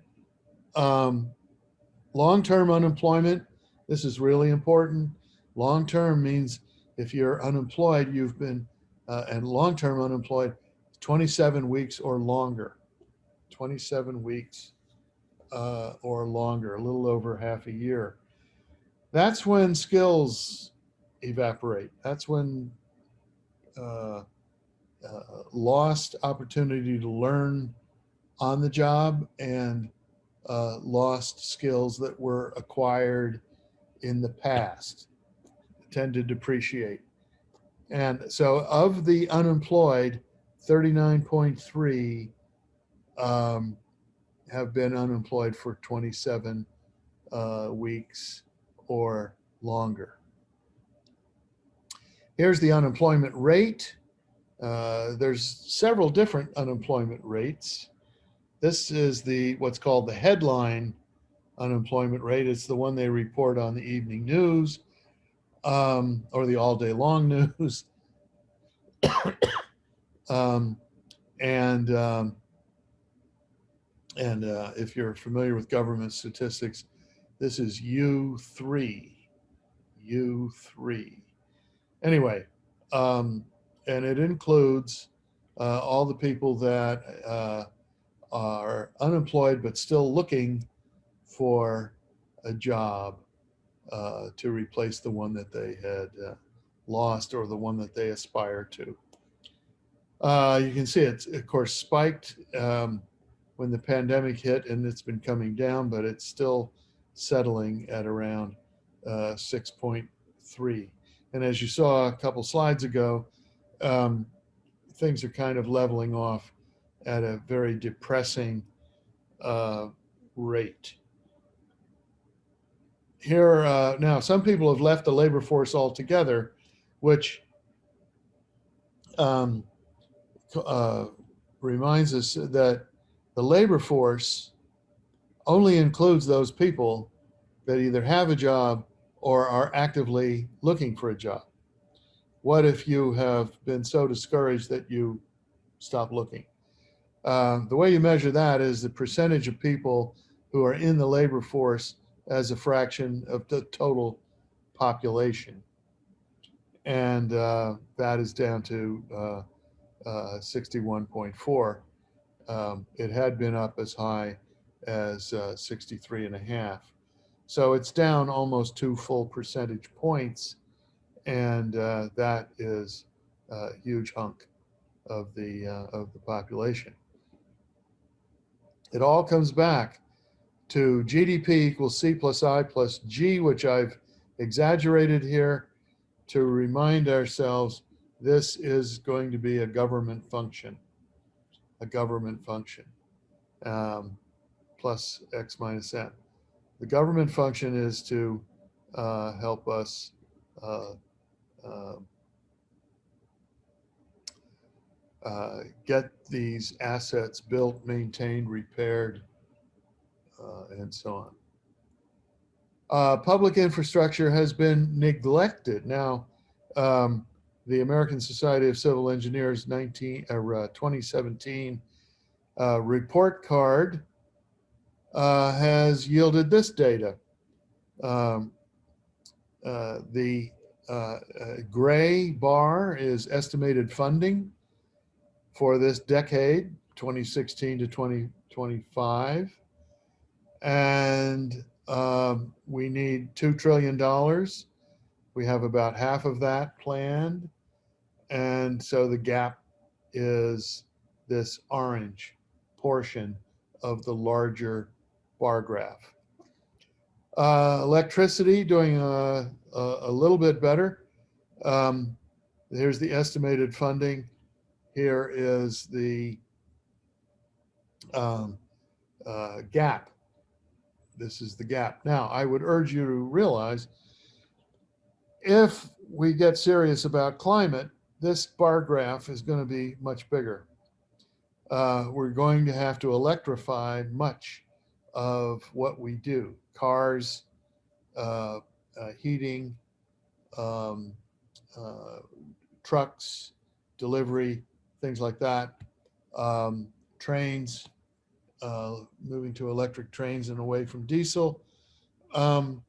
Long-term unemployment, this is really important. Long-term means if you're unemployed, you've been, and long-term unemployed, 27 weeks or longer. 27 weeks or longer, a little over half a year. That's when skills evaporate. That's when lost opportunity to learn on the job and lost skills that were acquired in the past, tend to depreciate. And so of the unemployed, 39.3 have been unemployed for 27 weeks or longer. Here's the unemployment rate. There's several different unemployment rates. This is what's called the headline unemployment rate. It's the one they report on the evening news or the all day long news. If you're familiar with government statistics, this is U3. Anyway, and it includes all the people that are unemployed but still looking for a job to replace the one that they had lost or the one that they aspire to. You can see it's, of course, spiked when the pandemic hit, and it's been coming down, but it's still settling at around 6.3. And as you saw a couple slides ago, things are kind of leveling off at a very depressing rate. Here, now, some people have left the labor force altogether, which reminds us that the labor force only includes those people that either have a job or are actively looking for a job. What if you have been so discouraged that you stop looking? The way you measure that is the percentage of people who are in the labor force as a fraction of the total population. And that is down to 61.4. It had been up as high as 63.5. So it's down almost 2 full percentage points. And that is a huge hunk of the population. It all comes back to GDP equals C plus I plus G, which I've exaggerated here to remind ourselves this is going to be a government function, plus X minus N. The government function is to help us get these assets built, maintained, repaired, and so on. Public infrastructure has been neglected. Now, the American Society of Civil Engineers 2017 report card has yielded this data. The gray bar is estimated funding for this decade, 2016 to 2025. And we need $2 trillion. We have about half of that planned. And so the gap is this orange portion of the larger bar graph. Electricity doing a little bit better. Here's the estimated funding. Here is the gap. This is the gap. Now, I would urge you to realize if we get serious about climate, this bar graph is going to be much bigger. We're going to have to electrify much of what we do. Cars, heating, trucks, delivery, things like that. Trains, moving to electric trains and away from diesel. And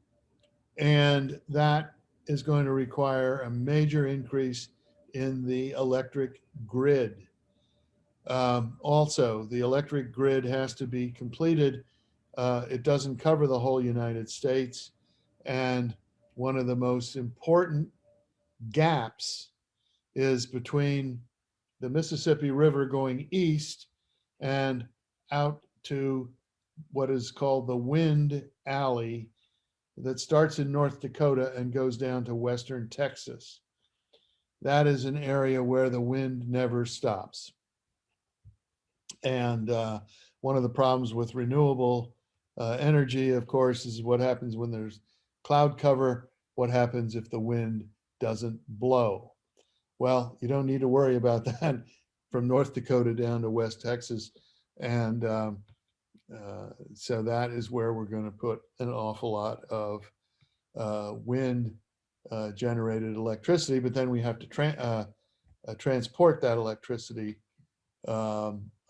that is going to require a major increase in the electric grid. Also, the electric grid has to be completed. It doesn't cover the whole United States. And one of the most important gaps is between the Mississippi River going east and out to what is called the Wind Alley that starts in North Dakota and goes down to western Texas. That is an area where the wind never stops. And one of the problems with renewable energy, of course, is what happens when there's cloud cover. What happens if the wind doesn't blow? Well, you don't need to worry about that from North Dakota down to West Texas. And so that is where we're going to put an awful lot of wind generated electricity, but then we have to transport that electricity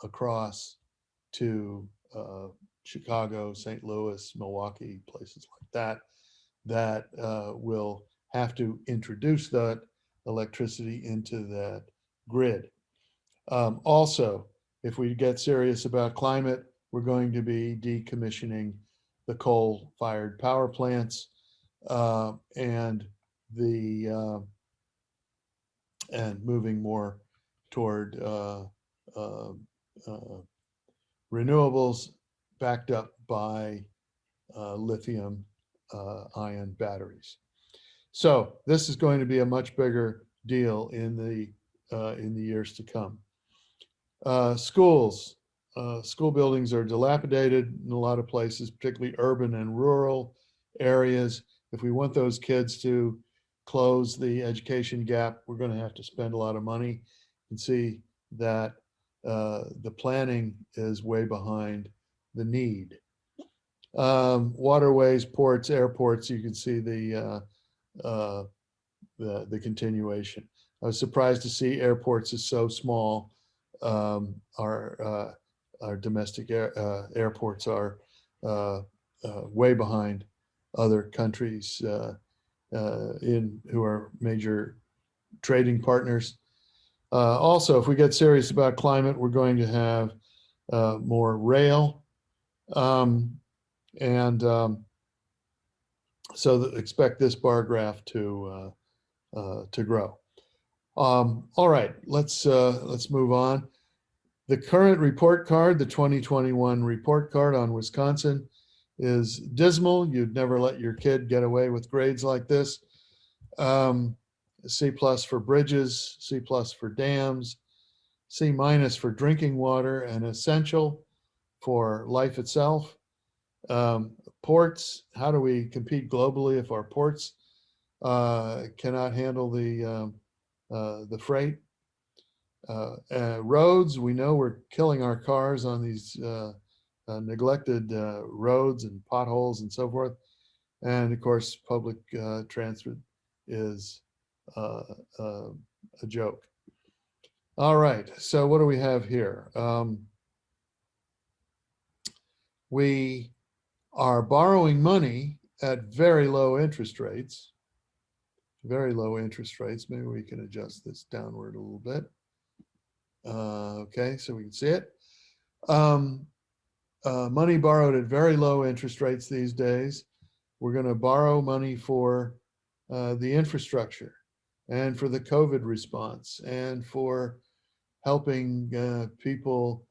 across to Chicago, St. Louis, Milwaukee, places like that, that will have to introduce that electricity into that grid. Also, if we get serious about climate, we're going to be decommissioning the coal-fired power plants and moving more toward renewables backed up by lithium ion batteries. So this is going to be a much bigger deal in the years to come. Schools. School buildings are dilapidated in a lot of places, particularly urban and rural areas. If we want those kids to close the education gap, we're going to have to spend a lot of money and see that the planning is way behind the need. Waterways, ports, airports, you can see the continuation. I was surprised to see airports is so small. Our domestic airports are way behind other countries who are major trading partners. Also, if we get serious about climate, we're going to have more rail, so expect this bar graph to grow. All right, let's move on. The current report card, the 2021 report card on Wisconsin, is dismal. You'd never let your kid get away with grades like this. C+ for bridges, C+ for dams, C- for drinking water, and essential for life itself. Ports, how do we compete globally if our ports cannot handle the freight? Roads, we know we're killing our cars on these neglected roads and potholes and so forth. And of course, public transit is a joke. All right, so what do we have here? We are borrowing money at very low interest rates. Very low interest rates. Maybe we can adjust this downward a little bit. Okay, so we can see it. Money borrowed at very low interest rates these days. We're going to borrow money for the infrastructure and for the COVID response and for helping people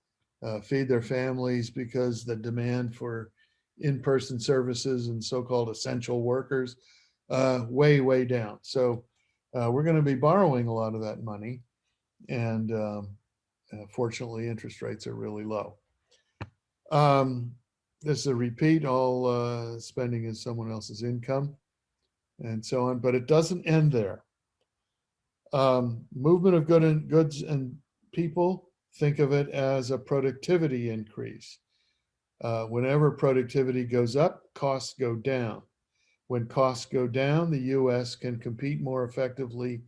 feed their families, because the demand for in-person services and so-called essential workers way down. So we're going to be borrowing a lot of that money, and fortunately interest rates are really low. This is a repeat. All spending is someone else's income and so on, but it doesn't end there. Movement of goods and people, think of it as a productivity increase. Whenever productivity goes up, costs go down. When costs go down, the US can compete more effectively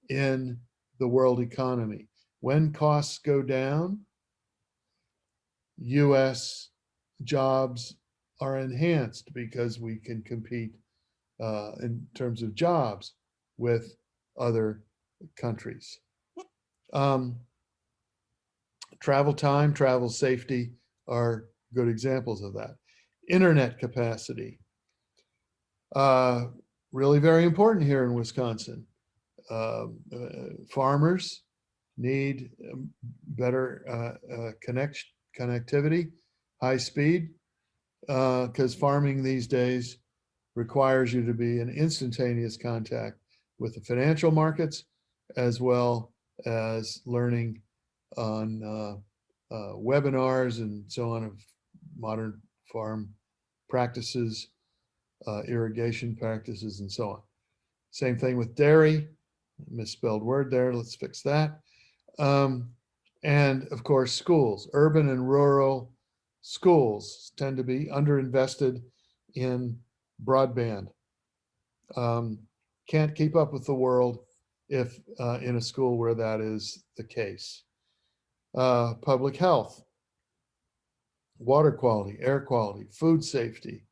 in the world economy. When costs go down, US jobs are enhanced because we can compete in terms of jobs with other countries. Travel time, travel safety are good examples of that. Internet capacity, really very important here in Wisconsin. Farmers need better connectivity, high speed, because farming these days requires you to be in instantaneous contact with the financial markets, as well as learning on webinars and so on of modern farm practices, irrigation practices, and so on. Same thing with dairy, misspelled word there, let's fix that. And of course, schools, urban and rural schools tend to be underinvested in broadband. Can't keep up with the world if in a school where that is the case. Public health, water quality, air quality, food safety.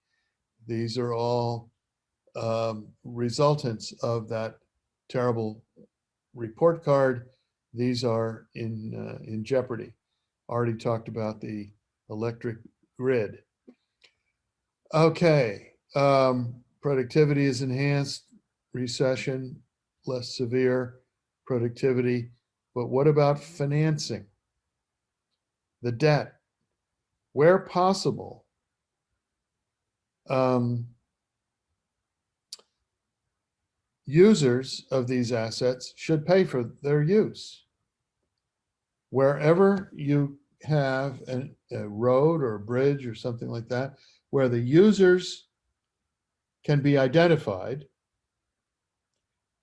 These are all resultants of that terrible report card. These are in jeopardy. Already talked about the electric grid. Okay, productivity is enhanced, recession less severe, productivity. But what about financing? The debt, where possible, users of these assets should pay for their use. Wherever you have a road or a bridge or something like that, where the users can be identified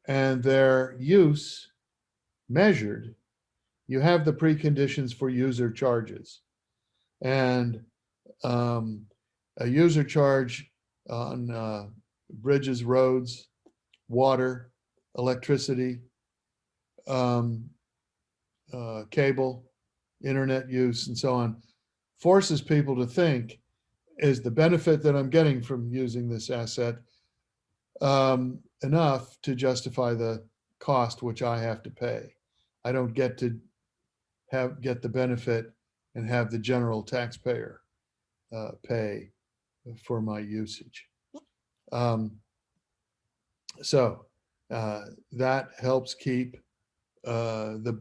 and their use measured, you have the preconditions for user charges. And a user charge on bridges, roads, water, electricity, cable, internet use, and so on, forces people to think, is the benefit that I'm getting from using this asset enough to justify the cost which I have to pay? I don't get to get the benefit and have the general taxpayer pay for my usage. So that helps keep the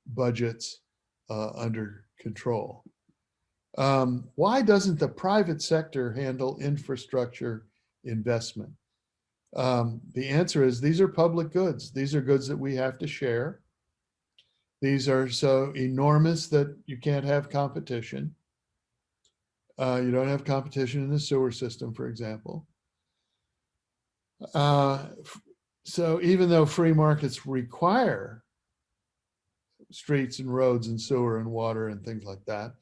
budgets under control. Why doesn't the private sector handle infrastructure investment? The answer is these are public goods. These are goods that we have to share. These are so enormous that you can't have competition. You don't have competition in the sewer system, for example. So even though free markets require streets and roads and sewer and water and things like that,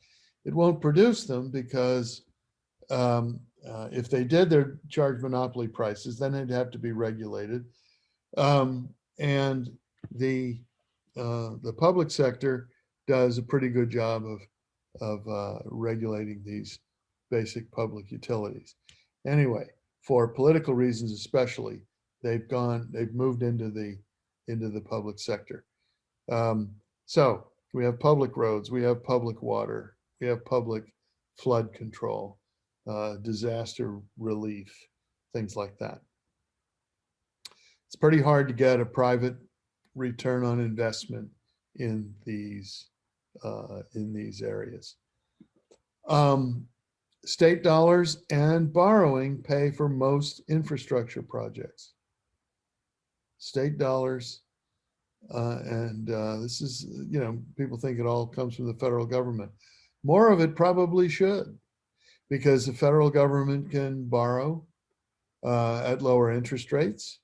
it won't produce them because if they did, they'd charge monopoly prices, then they'd have to be regulated. And the public sector does a pretty good job of regulating these basic public utilities. Anyway, for political reasons especially, they've moved into the public sector. So we have public roads, we have public water, we have public flood control, disaster relief, things like that. It's pretty hard to get a private return on investment in these areas. State dollars and borrowing pay for most infrastructure projects. State dollars, and this is, people think it all comes from the federal government. More of it probably should, because the federal government can borrow at lower interest rates.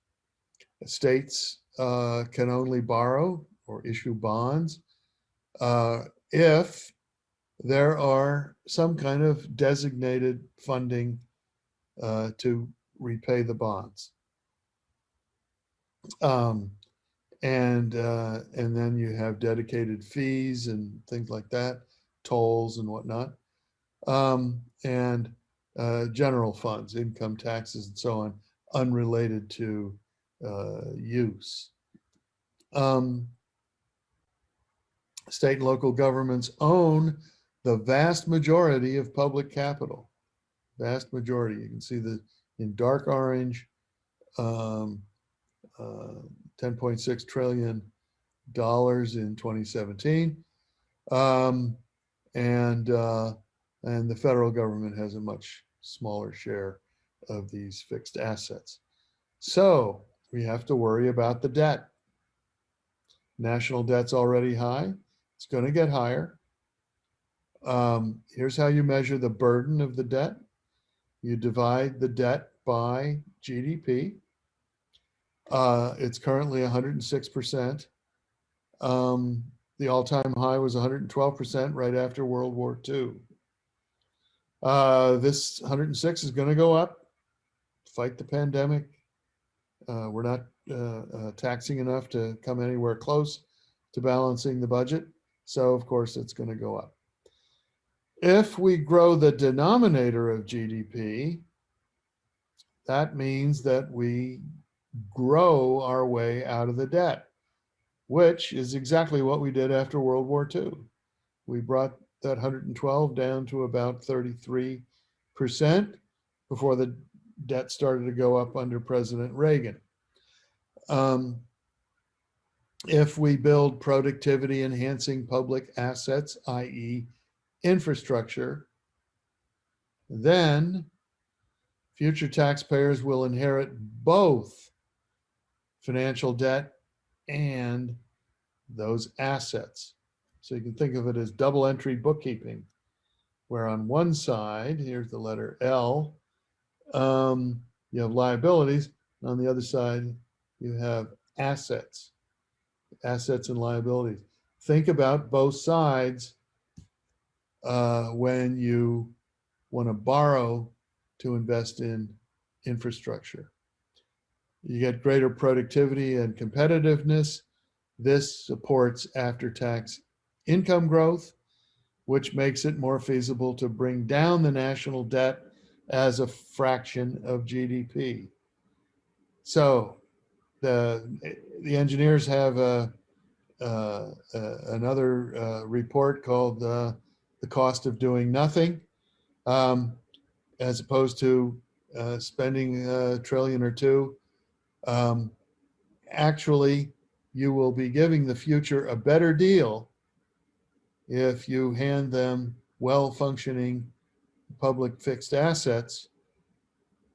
States can only borrow or issue bonds if there are some kind of designated funding to repay the bonds. And then you have dedicated fees and things like that, tolls and whatnot, and general funds, income taxes and so on, unrelated to use. State and local governments own the vast majority of public capital. Vast majority. You can see in dark orange, $10.6 trillion in 2017, and the federal government has a much smaller share of these fixed assets. So we have to worry about the debt. National debt's already high. It's going to get higher. Here's how you measure the burden of the debt. You divide the debt by GDP. It's currently 106%. The all-time high was 112% right after World War II. This 106 is going to go up. Fight the pandemic. We're not taxing enough to come anywhere close to balancing the budget. So of course it's going to go up. If we grow the denominator of GDP, that means that we grow our way out of the debt, which is exactly what we did after World War II. We brought that 112 down to about 33% before the debt started to go up under President Reagan. If we build productivity enhancing public assets, i.e. infrastructure, then future taxpayers will inherit both financial debt and those assets. So you can think of it as double entry bookkeeping, where on one side, here's the letter L, you have liabilities. And on the other side, you have assets and liabilities. Think about both sides when you want to borrow to invest in infrastructure. You get greater productivity and competitiveness. This supports after-tax income growth, which makes it more feasible to bring down the national debt as a fraction of GDP. So the engineers have another report called the cost of doing nothing, as opposed to spending a trillion or two. Actually, you will be giving the future a better deal if you hand them well-functioning public fixed assets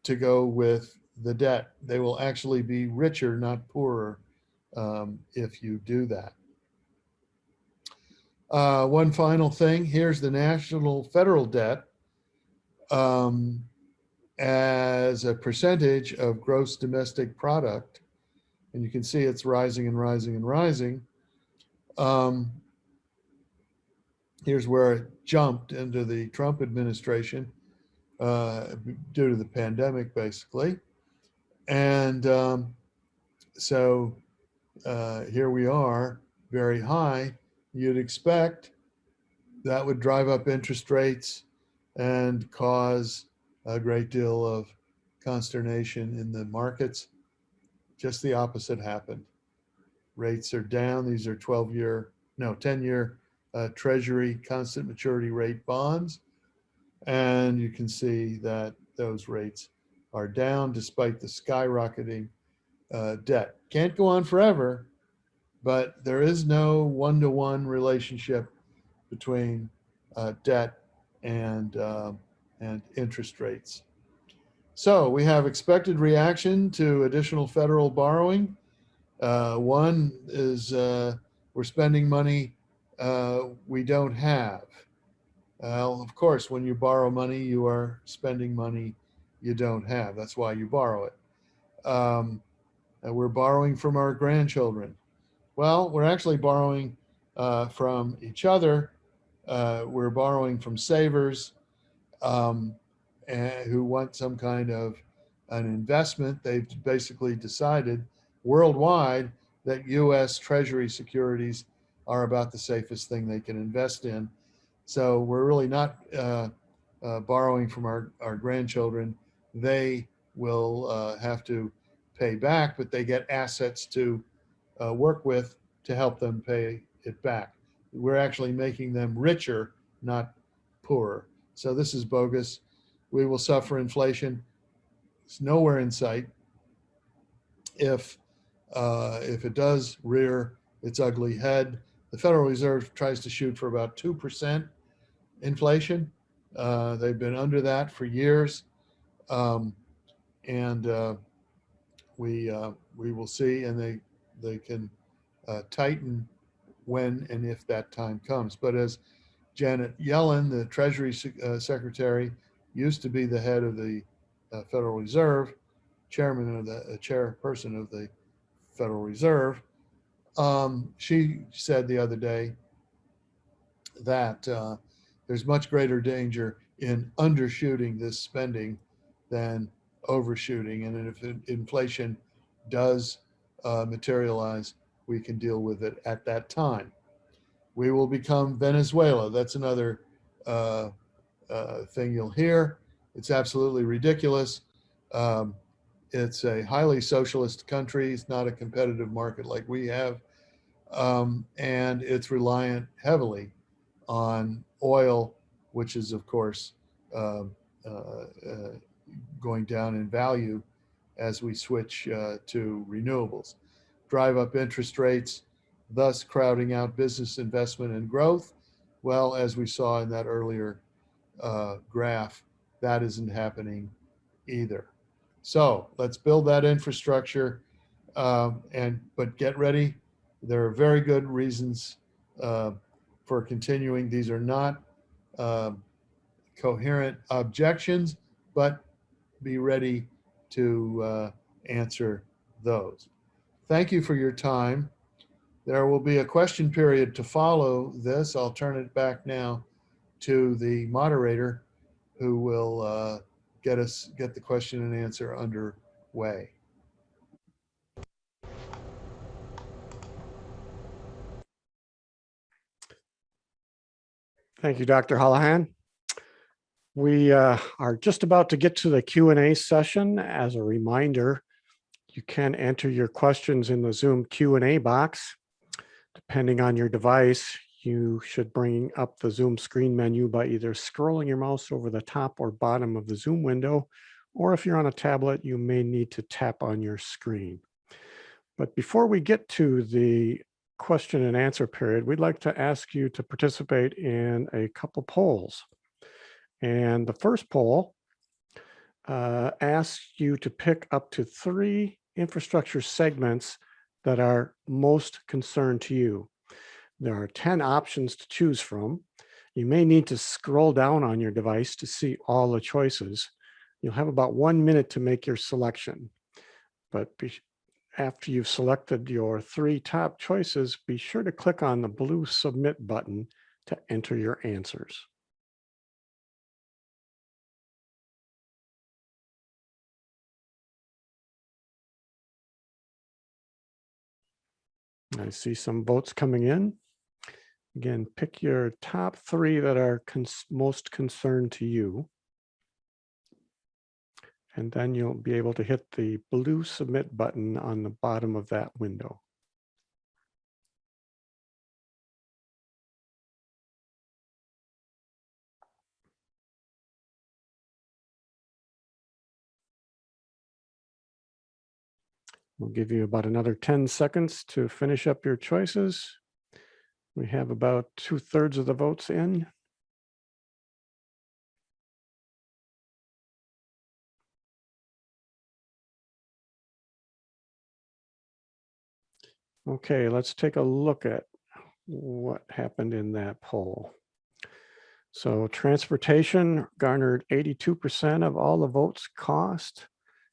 to go with the debt. They will actually be richer, not poorer, if you do that. One final thing, here's the national federal debt as a percentage of gross domestic product. And you can see it's rising and rising and rising. Here's where it jumped into the Trump administration due to the pandemic, basically. And so here we are, very high. You'd expect that would drive up interest rates and cause a great deal of consternation in the markets. Just the opposite happened. Rates are down. These are 10-year Treasury constant maturity rate bonds. And you can see that those rates are down despite the skyrocketing debt. Can't go on forever, but there is no one-to-one relationship between debt and interest rates. So we have expected reaction to additional federal borrowing. One is we're spending money we don't have. Well, of course, when you borrow money, you are spending money you don't have. That's why you borrow it. We're borrowing from our grandchildren. Well, we're actually borrowing from each other. We're borrowing from savers who want some kind of an investment. They've basically decided worldwide that US Treasury securities are about the safest thing they can invest in. So we're really not borrowing from our grandchildren. They will have to pay back, but they get assets to work with to help them pay it back. We're actually making them richer, not poorer. So this is bogus. We will suffer inflation. It's nowhere in sight. If it does rear its ugly head, the Federal Reserve tries to shoot for about 2% inflation. They've been under that for years. and we will see, and they can tighten when and if that time comes. But as Janet Yellen, the Treasury Secretary, used to be the head of the Federal Reserve, chairman of the chairperson of the Federal Reserve, she said the other day that there's much greater danger in undershooting this spending than overshooting. And if inflation does materialize, we can deal with it at that time. We will become Venezuela. That's another thing you'll hear. It's absolutely ridiculous. It's a highly socialist country. It's not a competitive market like we have. And it's reliant heavily on oil, which is, of course, going down in value as we switch to renewables. Drive up interest rates, thus crowding out business investment and growth. Well, as we saw in that earlier graph, that isn't happening either. So let's build that infrastructure, but get ready. There are very good reasons for continuing. These are not coherent objections, but be ready to answer those. Thank you for your time. There will be a question period to follow this. I'll turn it back now to the moderator, who will get the question and answer underway. Thank you, Dr. Holohan. We are just about to get to the Q&A session. As a reminder, you can enter your questions in the Zoom Q&A box. Depending on your device, you should bring up the Zoom screen menu by either scrolling your mouse over the top or bottom of the Zoom window, or if you're on a tablet, you may need to tap on your screen. But before we get to the question and answer period, we'd like to ask you to participate in a couple polls. And the first poll asks you to pick up to 3 infrastructure segments that are most concerned to you. There are 10 options to choose from. You may need to scroll down on your device to see all the choices. You'll have about 1 minute to make your selection. But after you've selected your 3 top choices, be sure to click on the blue Submit button to enter your answers. I see some votes coming in. Again, pick your top 3 that are most concerned to you. And then you'll be able to hit the blue Submit button on the bottom of that window. We'll give you about another 10 seconds to finish up your choices. We have about 2/3 of the votes in. Okay, let's take a look at what happened in that poll. So transportation garnered 82% of all the votes cast,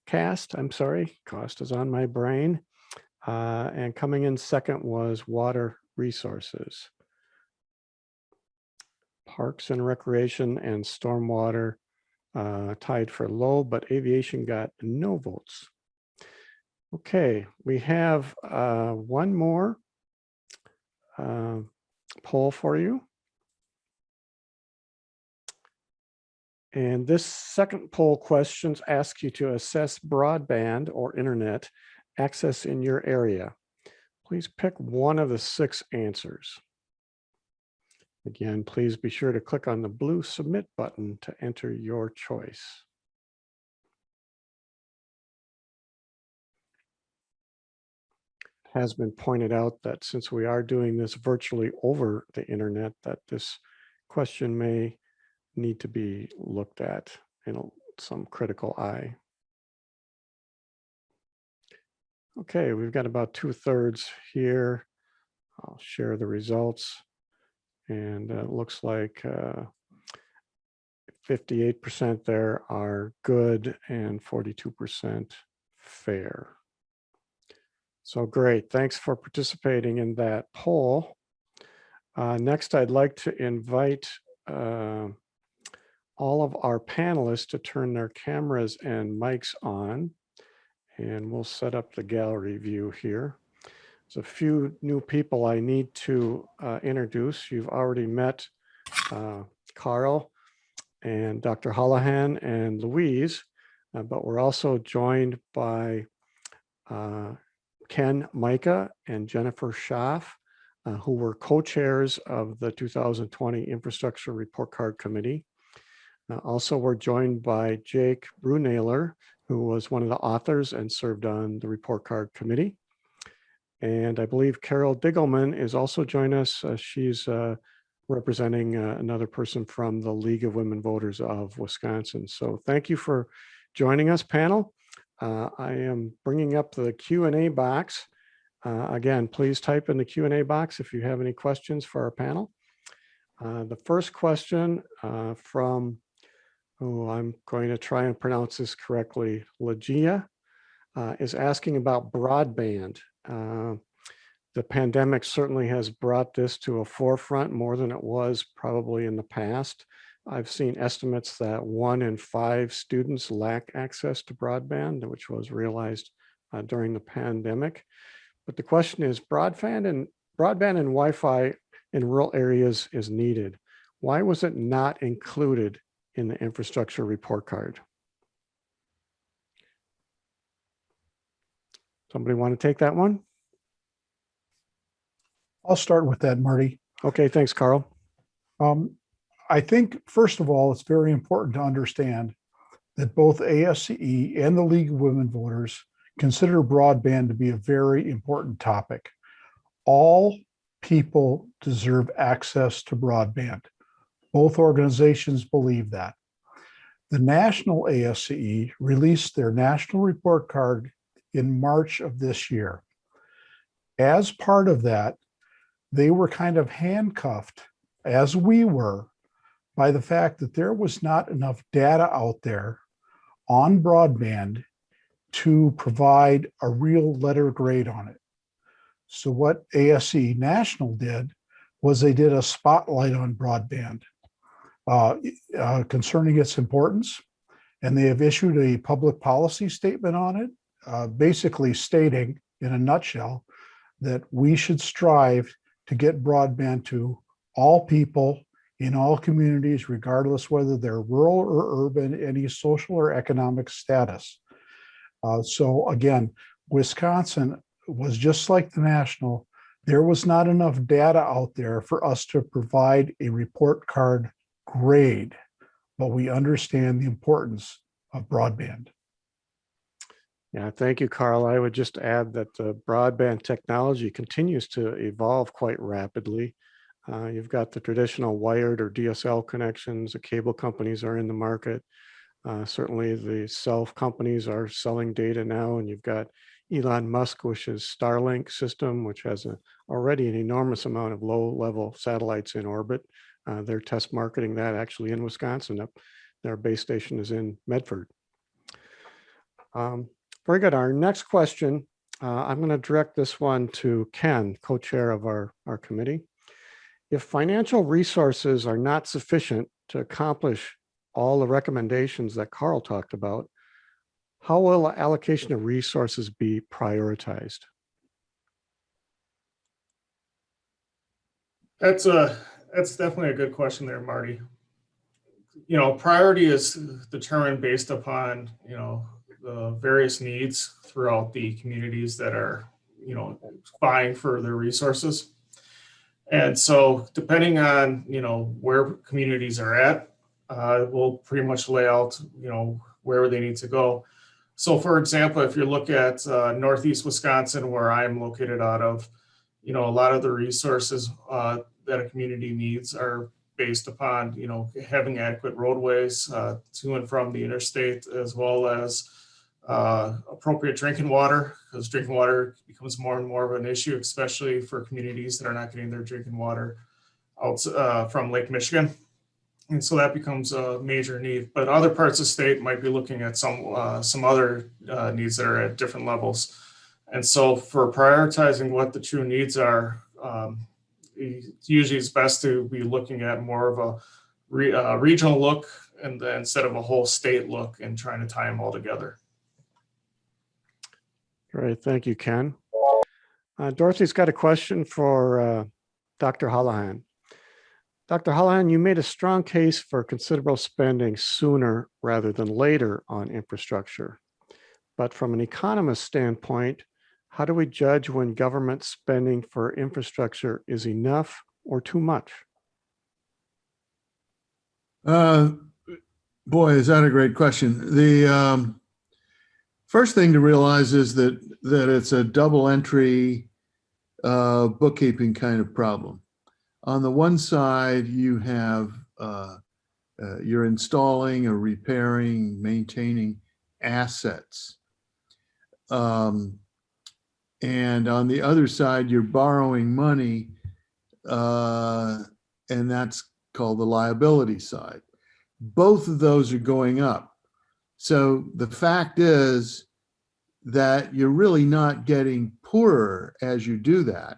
cost is on my brain. And coming in second was water resources. Parks and recreation and stormwater tied for low, but aviation got no votes. Okay, we have one more poll for you. And this second poll questions ask you to assess broadband or internet access in your area. Please pick one of the 6 answers. Again, please be sure to click on the blue Submit button to enter your choice. It has been pointed out that since we are doing this virtually over the internet, that this question may need to be looked at in some critical eye. Okay, we've got about 2/3 here. I'll share the results. And it looks like 58% there are good and 42% fair. So great. Thanks for participating in that poll. Next, I'd like to invite all of our panelists to turn their cameras and mics on, and we'll set up the gallery view here. There's a few new people I need to introduce. You've already met Carl and Dr. Holohan and Louise, but we're also joined by Ken Micah and Jennifer Schaff, who were co-chairs of the 2020 Infrastructure Report Card Committee. Also, we're joined by Jake Brunailer, who was one of the authors and served on the Report Card Committee. And I believe Carol Diggleman is also joining us. She's representing another person from the League of Women Voters of Wisconsin. So thank you for joining us, panel. I am bringing up the Q&A box. Again, please type in the Q&A box if you have any questions for our panel. The first question from, I'm going to try and pronounce this correctly, Legia, is asking about broadband. The pandemic certainly has brought this to a forefront more than it was probably in the past. I've seen estimates that 1 in 5 students lack access to broadband, which was realized during the pandemic. But the question is, broadband and Wi-Fi in rural areas is needed. Why was it not included in the infrastructure report card? Somebody want to take that one? I'll start with that, Marty. Okay, thanks, Carl. I think, first of all, it's very important to understand that both ASCE and the League of Women Voters consider broadband to be a very important topic. All people deserve access to broadband. Both organizations believe that. The national ASCE released their national report card in March of this year. As part of that, they were kind of handcuffed, as we were, by the fact that there was not enough data out there on broadband to provide a real letter grade on it. So what ASCE National did was they did a spotlight on broadband concerning its importance, and they have issued a public policy statement on it, basically stating in a nutshell that we should strive to get broadband to all people in all communities, regardless whether they're rural or urban, any social or economic status. So again, Wisconsin was just like the national. There was not enough data out there for us to provide a report card grade, but we understand the importance of broadband. Yeah, thank you, Carl. I would just add that the broadband technology continues to evolve quite rapidly. You've got the traditional wired or DSL connections, the cable companies are in the market. Certainly the cell companies are selling data now, and you've got Elon Musk, which is Starlink system, which has already an enormous amount of low-level satellites in orbit. They're test marketing that actually in Wisconsin. Their base station is in Medford. Very good. Our next question, I'm going to direct this one to Ken, co-chair of our committee. If financial resources are not sufficient to accomplish all the recommendations that Carl talked about, how will allocation of resources be prioritized? That's definitely a good question there, Marty. Priority is determined based upon, the various needs throughout the communities that are, vying for their resources. And so depending on, where communities are at, we'll pretty much lay out, where they need to go. So for example, if you look at Northeast Wisconsin, where I'm located out of, a lot of the resources that a community needs are based upon, having adequate roadways to and from the interstate, as well as appropriate drinking water, because drinking water becomes more and more of an issue, especially for communities that are not getting their drinking water out from Lake Michigan. And so that becomes a major need. But other parts of the state might be looking at some other needs that are at different levels. And so for prioritizing what the true needs are, usually it's best to be looking at more of a regional look and then instead of a whole state look and trying to tie them all together. Great, thank you, Ken. Dorothy's got a question for Dr. Holohan. Dr. Holohan, you made a strong case for considerable spending sooner rather than later on infrastructure. But from an economist standpoint, how do we judge when government spending for infrastructure is enough or too much? Boy, is that a great question. The first thing to realize is that it's a double entry bookkeeping kind of problem. On the one side, you have you're installing or repairing, maintaining assets. And on the other side, you're borrowing money, and that's called the liability side. Both of those are going up. So the fact is that you're really not getting poorer as you do that.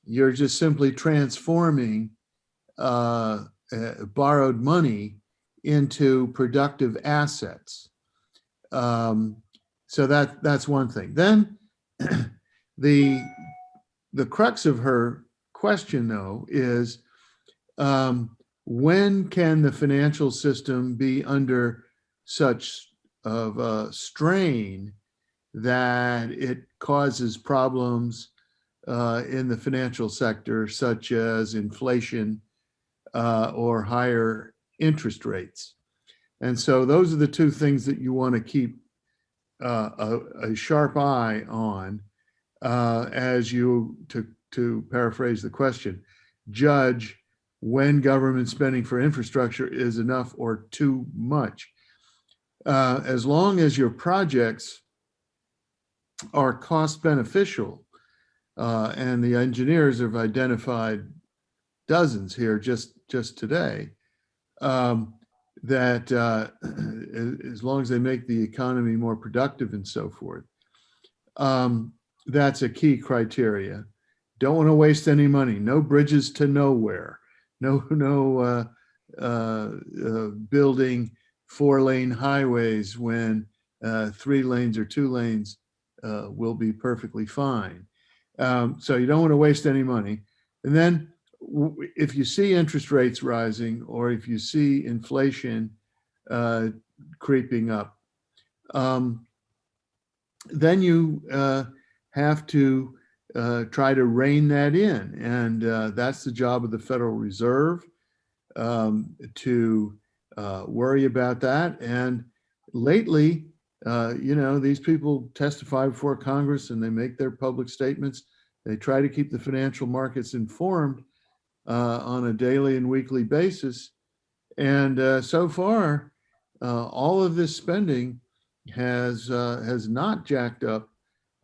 You're just simply transforming borrowed money into productive assets. So that's one thing. Then the crux of her question, though, is when can the financial system be under such of a strain that it causes problems in the financial sector, such as inflation or higher interest rates? And so those are the two things that you want to keep a sharp eye on as you, to paraphrase the question, judge when government spending for infrastructure is enough or too much. As long as your projects are cost beneficial, and the engineers have identified dozens here just today, that as long as they make the economy more productive and so forth, that's a key criteria. Don't want to waste any money. No bridges to nowhere. No building 4-lane highways when 3 lanes or 2 lanes will be perfectly fine. So you don't want to waste any money. And then if you see interest rates rising or if you see inflation creeping up, then you have to try to rein that in. And that's the job of the Federal Reserve to worry about that. And lately, these people testify before Congress and they make their public statements. They try to keep the financial markets informed on a daily and weekly basis. And so far, all of this spending has not jacked up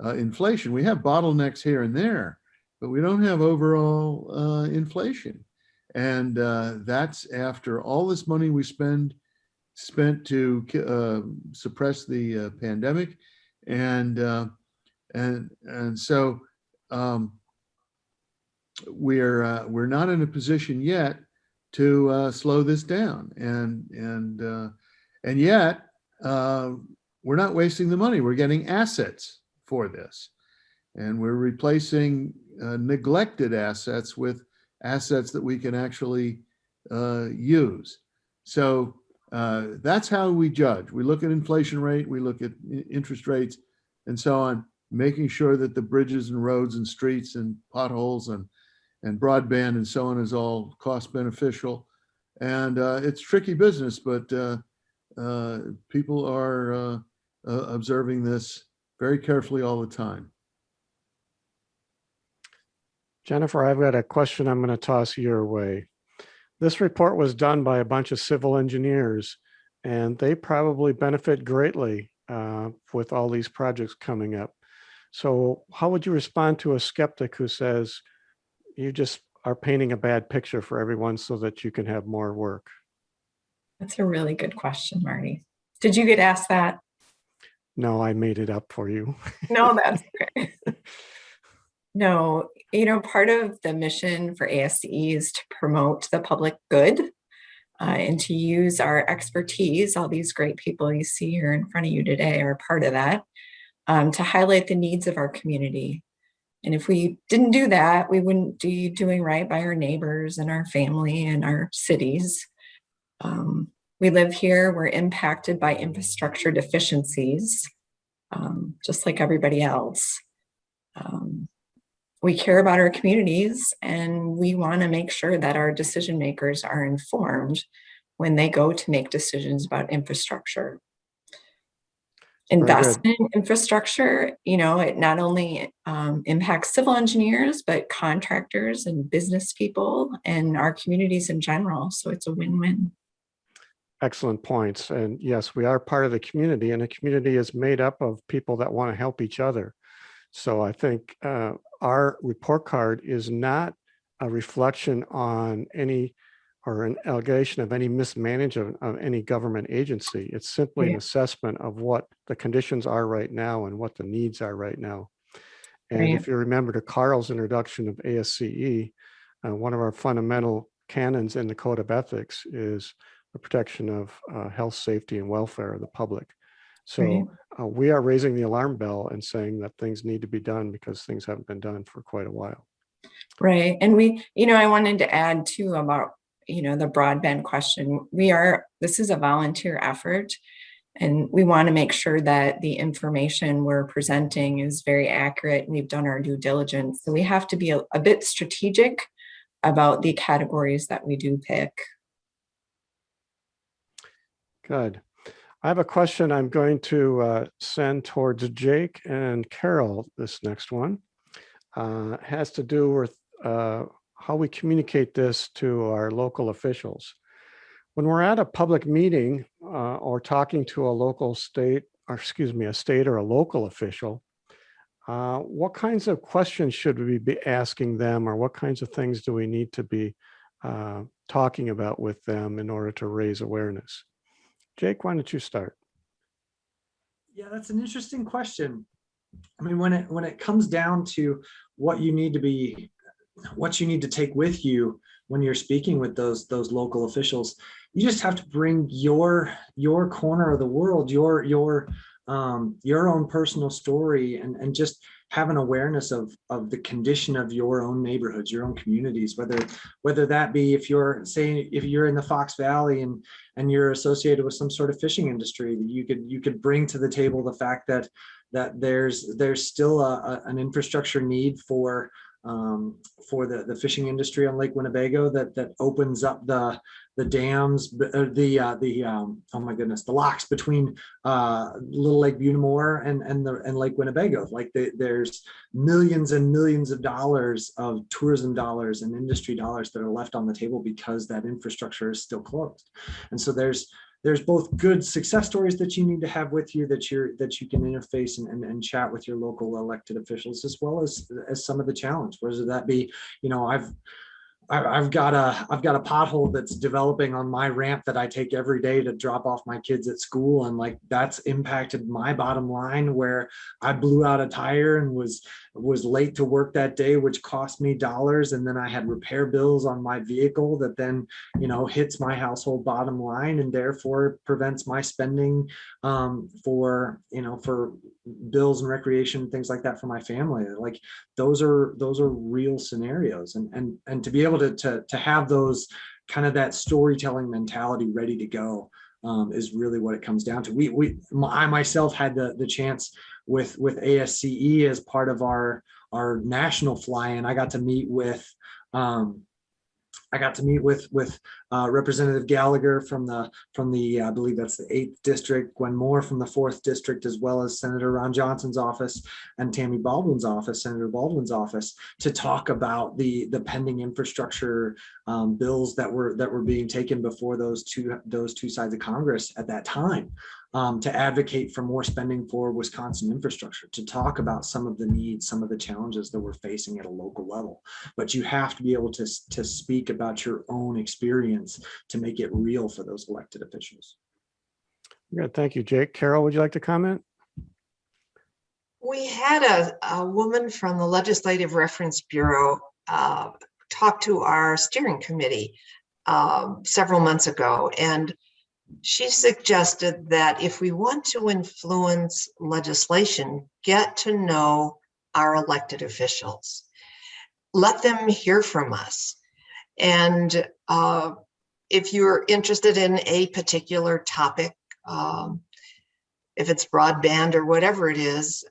inflation. We have bottlenecks here and there, but we don't have overall inflation. And that's after all this money we spent to suppress the pandemic. And so we're not in a position yet to slow this down. And yet we're not wasting the money. We're getting assets for this. And we're replacing neglected assets with assets that we can actually use. So that's how we judge. We look at inflation rate, we look at interest rates and so on, making sure that the bridges and roads and streets and potholes and broadband and so on is all cost beneficial. And it's tricky business, but people are observing this very carefully all the time. Jennifer, I've got a question I'm going to toss your way. This report was done by a bunch of civil engineers, and they probably benefit greatly with all these projects coming up. So how would you respond to a skeptic who says you just are painting a bad picture for everyone so that you can have more work? That's a really good question, Marty. Did you get asked that? No, I made it up for you. No, that's okay. No, part of the mission for ASCE is to promote the public good and to use our expertise. All these great people you see here in front of you today are part of that, to highlight the needs of our community. And if we didn't do that, we wouldn't be doing right by our neighbors and our family and our cities. We live here, we're impacted by infrastructure deficiencies, just like everybody else. We care about our communities, and we want to make sure that our decision makers are informed when they go to make decisions about infrastructure. Investment in infrastructure, it not only impacts civil engineers, but contractors and business people and our communities in general. So it's a win-win. Excellent points. And yes, we are part of the community, and the community is made up of people that want to help each other. So I think our report card is not a reflection on any or an allegation of any mismanagement of any government agency. It's simply an assessment of what the conditions are right now and what the needs are right now. And if you remember to Carl's introduction of ASCE, one of our fundamental canons in the Code of Ethics is the protection of health, safety, and welfare of the public. So we are raising the alarm bell and saying that things need to be done because things haven't been done for quite a while. Right. And I wanted to add too about, the broadband question. This is a volunteer effort, and we want to make sure that the information we're presenting is very accurate, and we've done our due diligence. So we have to be a bit strategic about the categories that we do pick. Good. I have a question I'm going to send towards Jake and Carol. This next one has to do with how we communicate this to our local officials. When we're at a public meeting or talking to a local state, or excuse me, a state or a local official, what kinds of questions should we be asking them, or what kinds of things do we need to be talking about with them in order to raise awareness? Jake, why don't you start? Yeah, that's an interesting question. I mean, when it comes down to what you need to take with you when you're speaking with those local officials, you just have to bring your corner of the world, your own personal story, and just have an awareness of the condition of your own neighborhoods, your own communities, whether that be if you're in the Fox Valley and you're associated with some sort of fishing industry, that you could bring to the table the fact that there's still an infrastructure need for the fishing industry on Lake Winnebago that opens up the dams, oh my goodness, the locks between Little Lake Buenamore and Lake Winnebago. Like there's millions and millions of dollars of tourism dollars and industry dollars that are left on the table because that infrastructure is still closed. And so there's both good success stories that you need to have with you that you can interface and chat with your local elected officials, as well as some of the challenge, whether that be, I've got a pothole that's developing on my ramp that I take every day to drop off my kids at school. And like, that's impacted my bottom line, where I blew out a tire and was late to work that day, which cost me dollars. And then I had repair bills on my vehicle that then, hits my household bottom line, and therefore prevents my spending for bills and recreation, things like that for my family. Like those are real scenarios. And to be able to have those kind of that storytelling mentality ready to go is really what it comes down to. I myself had the chance with ASCE as part of our national fly-in. I got to meet with Representative Gallagher from the I believe that's the 8th district, Gwen Moore from the 4th district, as well as Senator Ron Johnson's office and Tammy Baldwin's office, Senator Baldwin's office, to talk about the pending infrastructure bills that were being taken before those two sides of Congress at that time. To advocate for more spending for Wisconsin infrastructure, to talk about some of the needs, some of the challenges that we're facing at a local level. But you have to be able to speak about your own experience to make it real for those elected officials. Good, thank you, Jake. Carol, would you like to comment? We had a woman from the Legislative Reference Bureau talk to our steering committee several months ago, and she suggested that if we want to influence legislation, get to know our elected officials. Let them hear from us. And if you're interested in a particular topic, if it's broadband or whatever it is,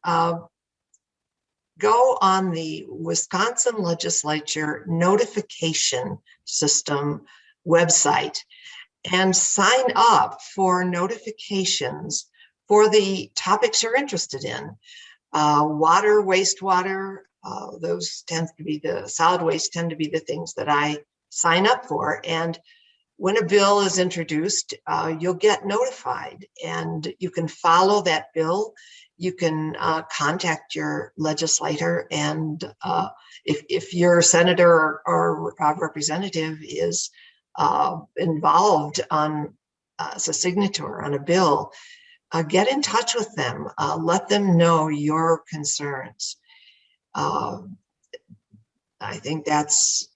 go on the Wisconsin Legislature notification system website and sign up for notifications for the topics you're interested in. Water, wastewater, those tend to be the solid waste tend to be the things that I sign up for. And when a bill is introduced, you'll get notified, and you can follow that bill. You can contact your legislator, and if your senator or representative is involved as a signator on a bill, get in touch with them. Let them know your concerns. I think that's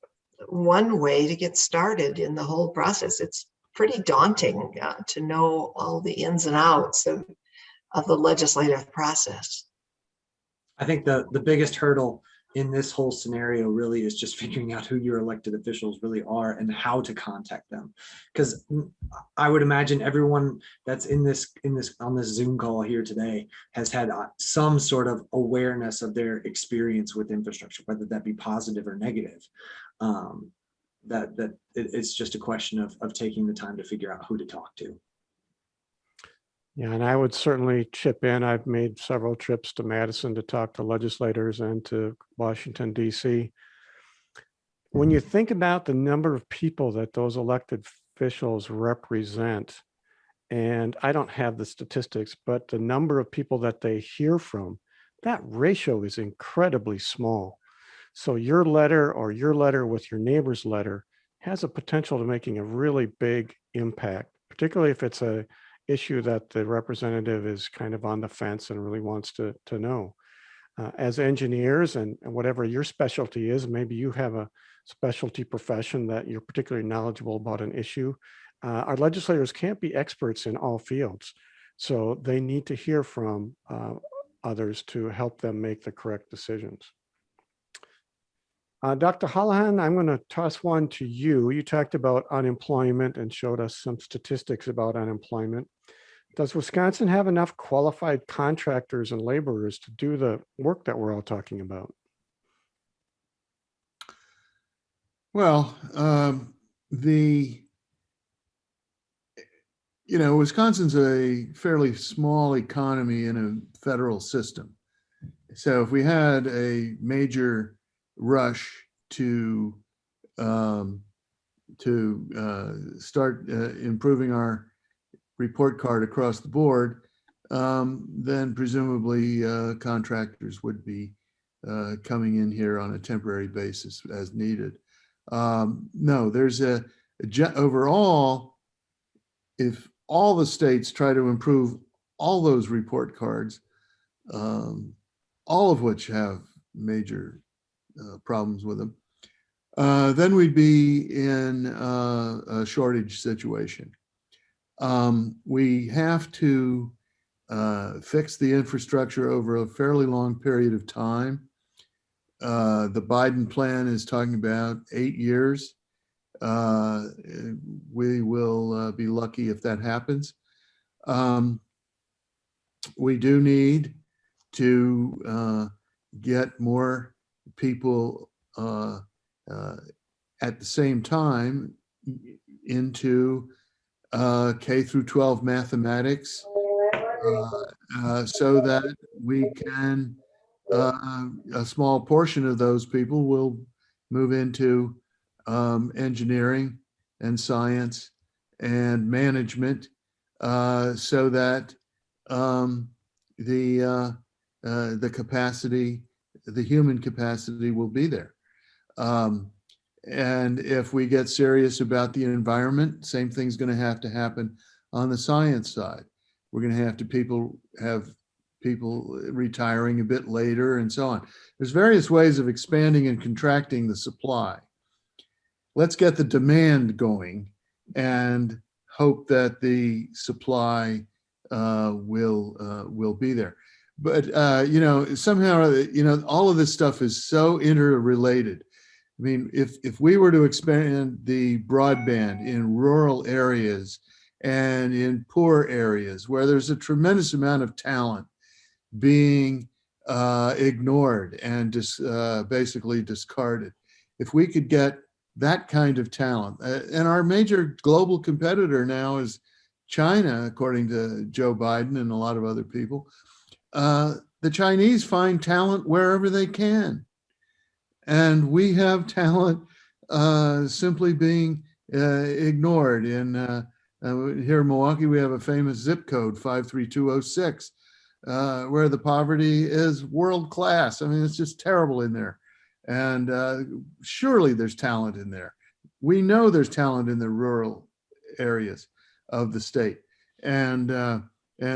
one way to get started in the whole process. It's pretty daunting to know all the ins and outs of the legislative process. I think the biggest hurdle in this whole scenario really is just figuring out who your elected officials really are and how to contact them. Because I would imagine everyone that's on this Zoom call here today has had some sort of awareness of their experience with infrastructure, whether that be positive or negative. It's just a question of taking the time to figure out who to talk to. Yeah, and I would certainly chip in. I've made several trips to Madison to talk to legislators and to Washington, D.C. When you think about the number of people that those elected officials represent, and I don't have the statistics, but the number of people that they hear from, that ratio is incredibly small. So your letter or your letter with your neighbor's letter has a potential to making a really big impact, particularly if it's a issue that the representative is kind of on the fence and really wants to know. As engineers and whatever your specialty is, maybe you have a specialty profession that you're particularly knowledgeable about an issue. Our legislators can't be experts in all fields, so they need to hear from others to help them make the correct decisions. Dr. Holohan, I'm going to toss one to you. You talked about unemployment and showed us some statistics about unemployment. Does Wisconsin have enough qualified contractors and laborers to do the work that we're all talking about? Well, Wisconsin's a fairly small economy in a federal system. So if we had a major rush to start improving our report card across the board, then presumably contractors would be coming in here on a temporary basis as needed. No, there's overall, if all the states try to improve all those report cards, all of which have major problems with them, then we'd be in a shortage situation. We have to fix the infrastructure over a fairly long period of time. The Biden plan is talking about 8 years. We will be lucky if that happens. We do need to get more people at the same time. into K through 12 mathematics so that we can, a small portion of those people will move into engineering and science and management so that the capacity, the human capacity will be there. And if we get serious about the environment, same thing's going to happen on the science side. We're going to have people retiring a bit later and so on. There's various ways of expanding and contracting the supply. Let's get the demand going and hope that the supply will be there. But somehow, all of this stuff is so interrelated. I mean, if we were to expand the broadband in rural areas and in poor areas where there's a tremendous amount of talent being ignored and basically discarded, if we could get that kind of talent, and our major global competitor now is China, according to Joe Biden and a lot of other people, the Chinese find talent wherever they can. And we have talent simply being ignored. Here in Milwaukee, we have a famous zip code, 53206, where the poverty is world class. I mean, it's just terrible in there. And surely there's talent in there. We know there's talent in the rural areas of the state. And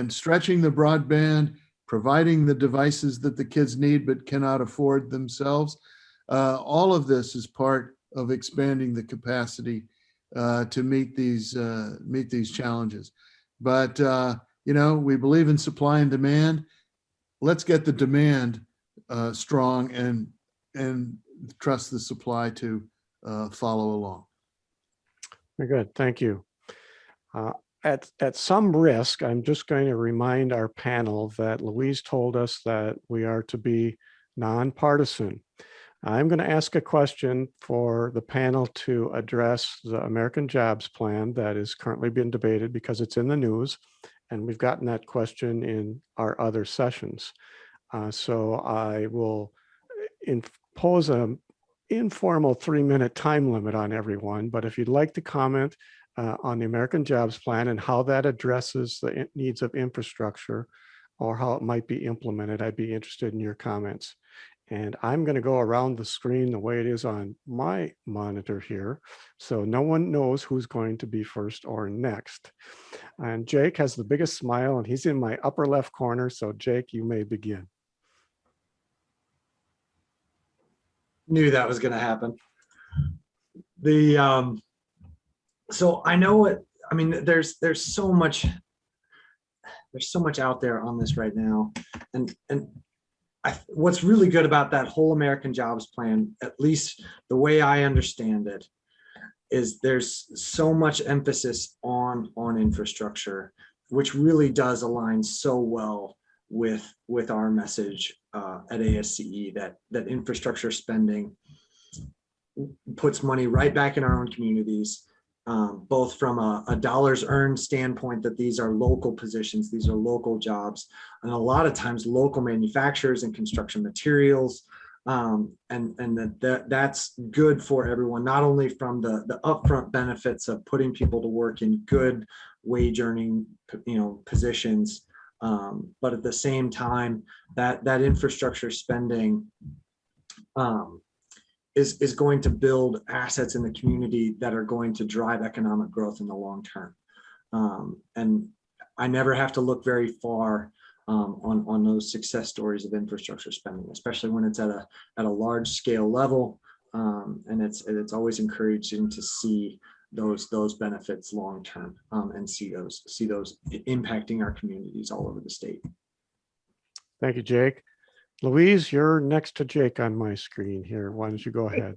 stretching the broadband, providing the devices that the kids need but cannot afford themselves, all of this is part of expanding the capacity to meet these challenges. But we believe in supply and demand. Let's get the demand strong and trust the supply to follow along. Very good. Thank you. At some risk, I'm just going to remind our panel that Louise told us that we are to be nonpartisan. I'm going to ask a question for the panel to address the American Jobs Plan that is currently being debated because it's in the news, and we've gotten that question in our other sessions. So I will impose an informal 3-minute time limit on everyone, but if you'd like to comment on the American Jobs Plan and how that addresses the needs of infrastructure or how it might be implemented, I'd be interested in your comments. And I'm going to go around the screen the way it is on my monitor here, so no one knows who's going to be first or next. And Jake has the biggest smile, and he's in my upper left corner. So Jake, you may begin. Knew that was going to happen. So I know what I mean. There's so much out there on this right now, and what's really good about that whole American Jobs Plan, at least the way I understand it, is there's so much emphasis on infrastructure, which really does align so well with our message at ASCE that infrastructure spending puts money right back in our own communities, both from a dollars earned standpoint, that these are local positions, these are local jobs, and a lot of times local manufacturers and construction materials, and that's good for everyone, not only from the upfront benefits of putting people to work in good wage earning positions, but at the same time that infrastructure spending is going to build assets in the community that are going to drive economic growth in the long term. And I never have to look very far on those success stories of infrastructure spending, especially when it's at a large scale level. And it's always encouraging to see those benefits long term, and see those impacting our communities all over the state. Thank you, Jake. Louise, you're next to Jake on my screen here. Why don't you go ahead?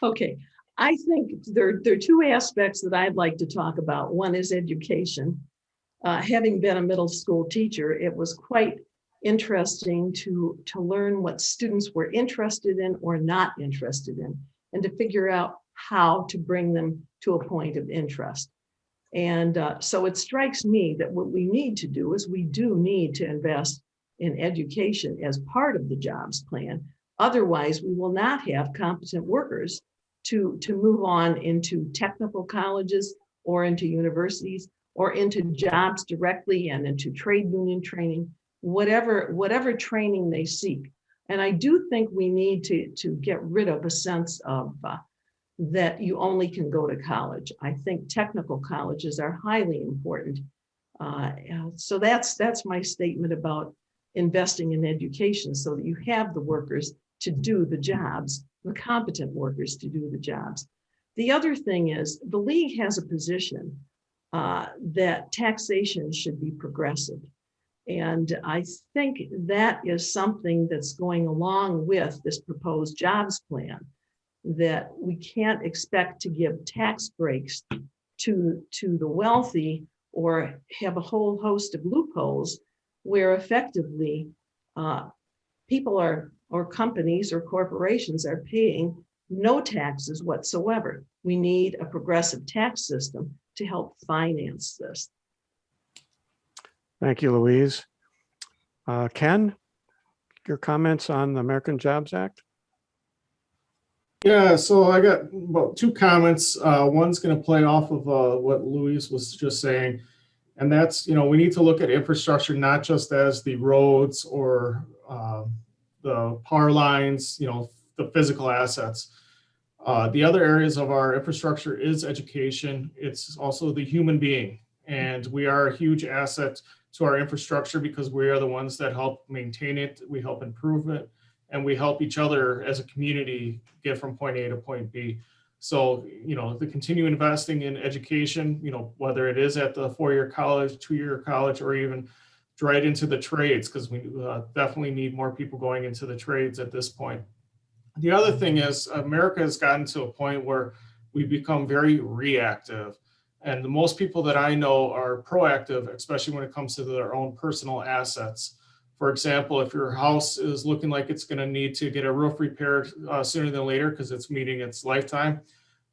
Okay, I think there are two aspects that I'd like to talk about. One is education. Having been a middle school teacher, it was quite interesting to learn what students were interested in or not interested in, and to figure out how to bring them to a point of interest. And so it strikes me that what we need to do is we do need to invest in education as part of the jobs plan. Otherwise, we will not have competent workers to move on into technical colleges or into universities or into jobs directly and into trade union training, whatever training they seek. And I do think we need to get rid of a sense of that you only can go to college. I think technical colleges are highly important. So that's my statement about investing in education so that you have the workers to do the jobs, the competent workers to do the jobs. The other thing is the league has a position that taxation should be progressive. And I think that is something that's going along with this proposed jobs plan, that we can't expect to give tax breaks to the wealthy or have a whole host of loopholes where effectively people or companies or corporations are paying no taxes whatsoever. We need a progressive tax system to help finance this. Thank you, Louise. Ken, your comments on the American Jobs Act? Yeah, so I got about two comments. One's going to play off of what Louise was just saying, and that's, we need to look at infrastructure not just as the roads or the power lines, the physical assets. The other areas of our infrastructure is education. It's also the human being, and we are a huge asset to our infrastructure because we are the ones that help maintain it, we help improve it, and we help each other as a community get from point A to point B. So, the continue investing in education, whether it is at the 4-year college, 2-year college, or even right into the trades, because we definitely need more people going into the trades at this point. The other thing is America has gotten to a point where we've become very reactive. And the most people that I know are proactive, especially when it comes to their own personal assets. For example, if your house is looking like it's going to need to get a roof repaired sooner than later because it's meeting its lifetime,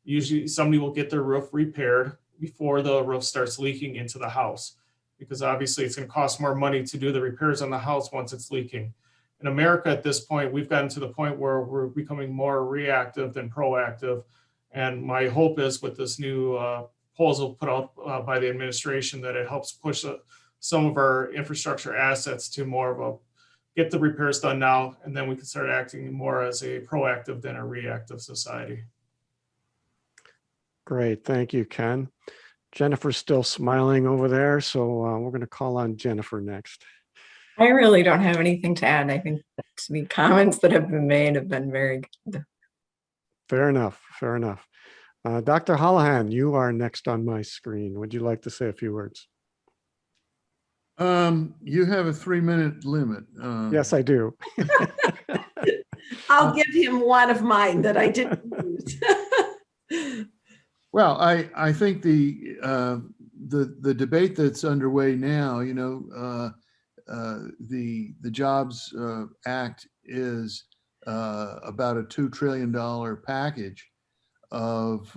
usually somebody will get their roof repaired before the roof starts leaking into the house, because obviously it's going to cost more money to do the repairs on the house once it's leaking. In America at this point, we've gotten to the point where we're becoming more reactive than proactive. And my hope is with this new proposal put out by the administration that it helps push some of our infrastructure assets to more of a get the repairs done now, and then we can start acting more as a proactive than a reactive society. Great, thank you, Ken. Jennifer's still smiling over there, so we're going to call on Jennifer next. I really don't have anything to add. I think that the comments that have been made have been very good. Fair enough, fair enough. Dr. Holohan, you are next on my screen. Would you like to say a few words? You have a 3-minute limit. Yes, I do. I'll give him one of mine that I didn't use. Well, I think the debate that's underway now, the Jobs Act is about a $2 trillion package of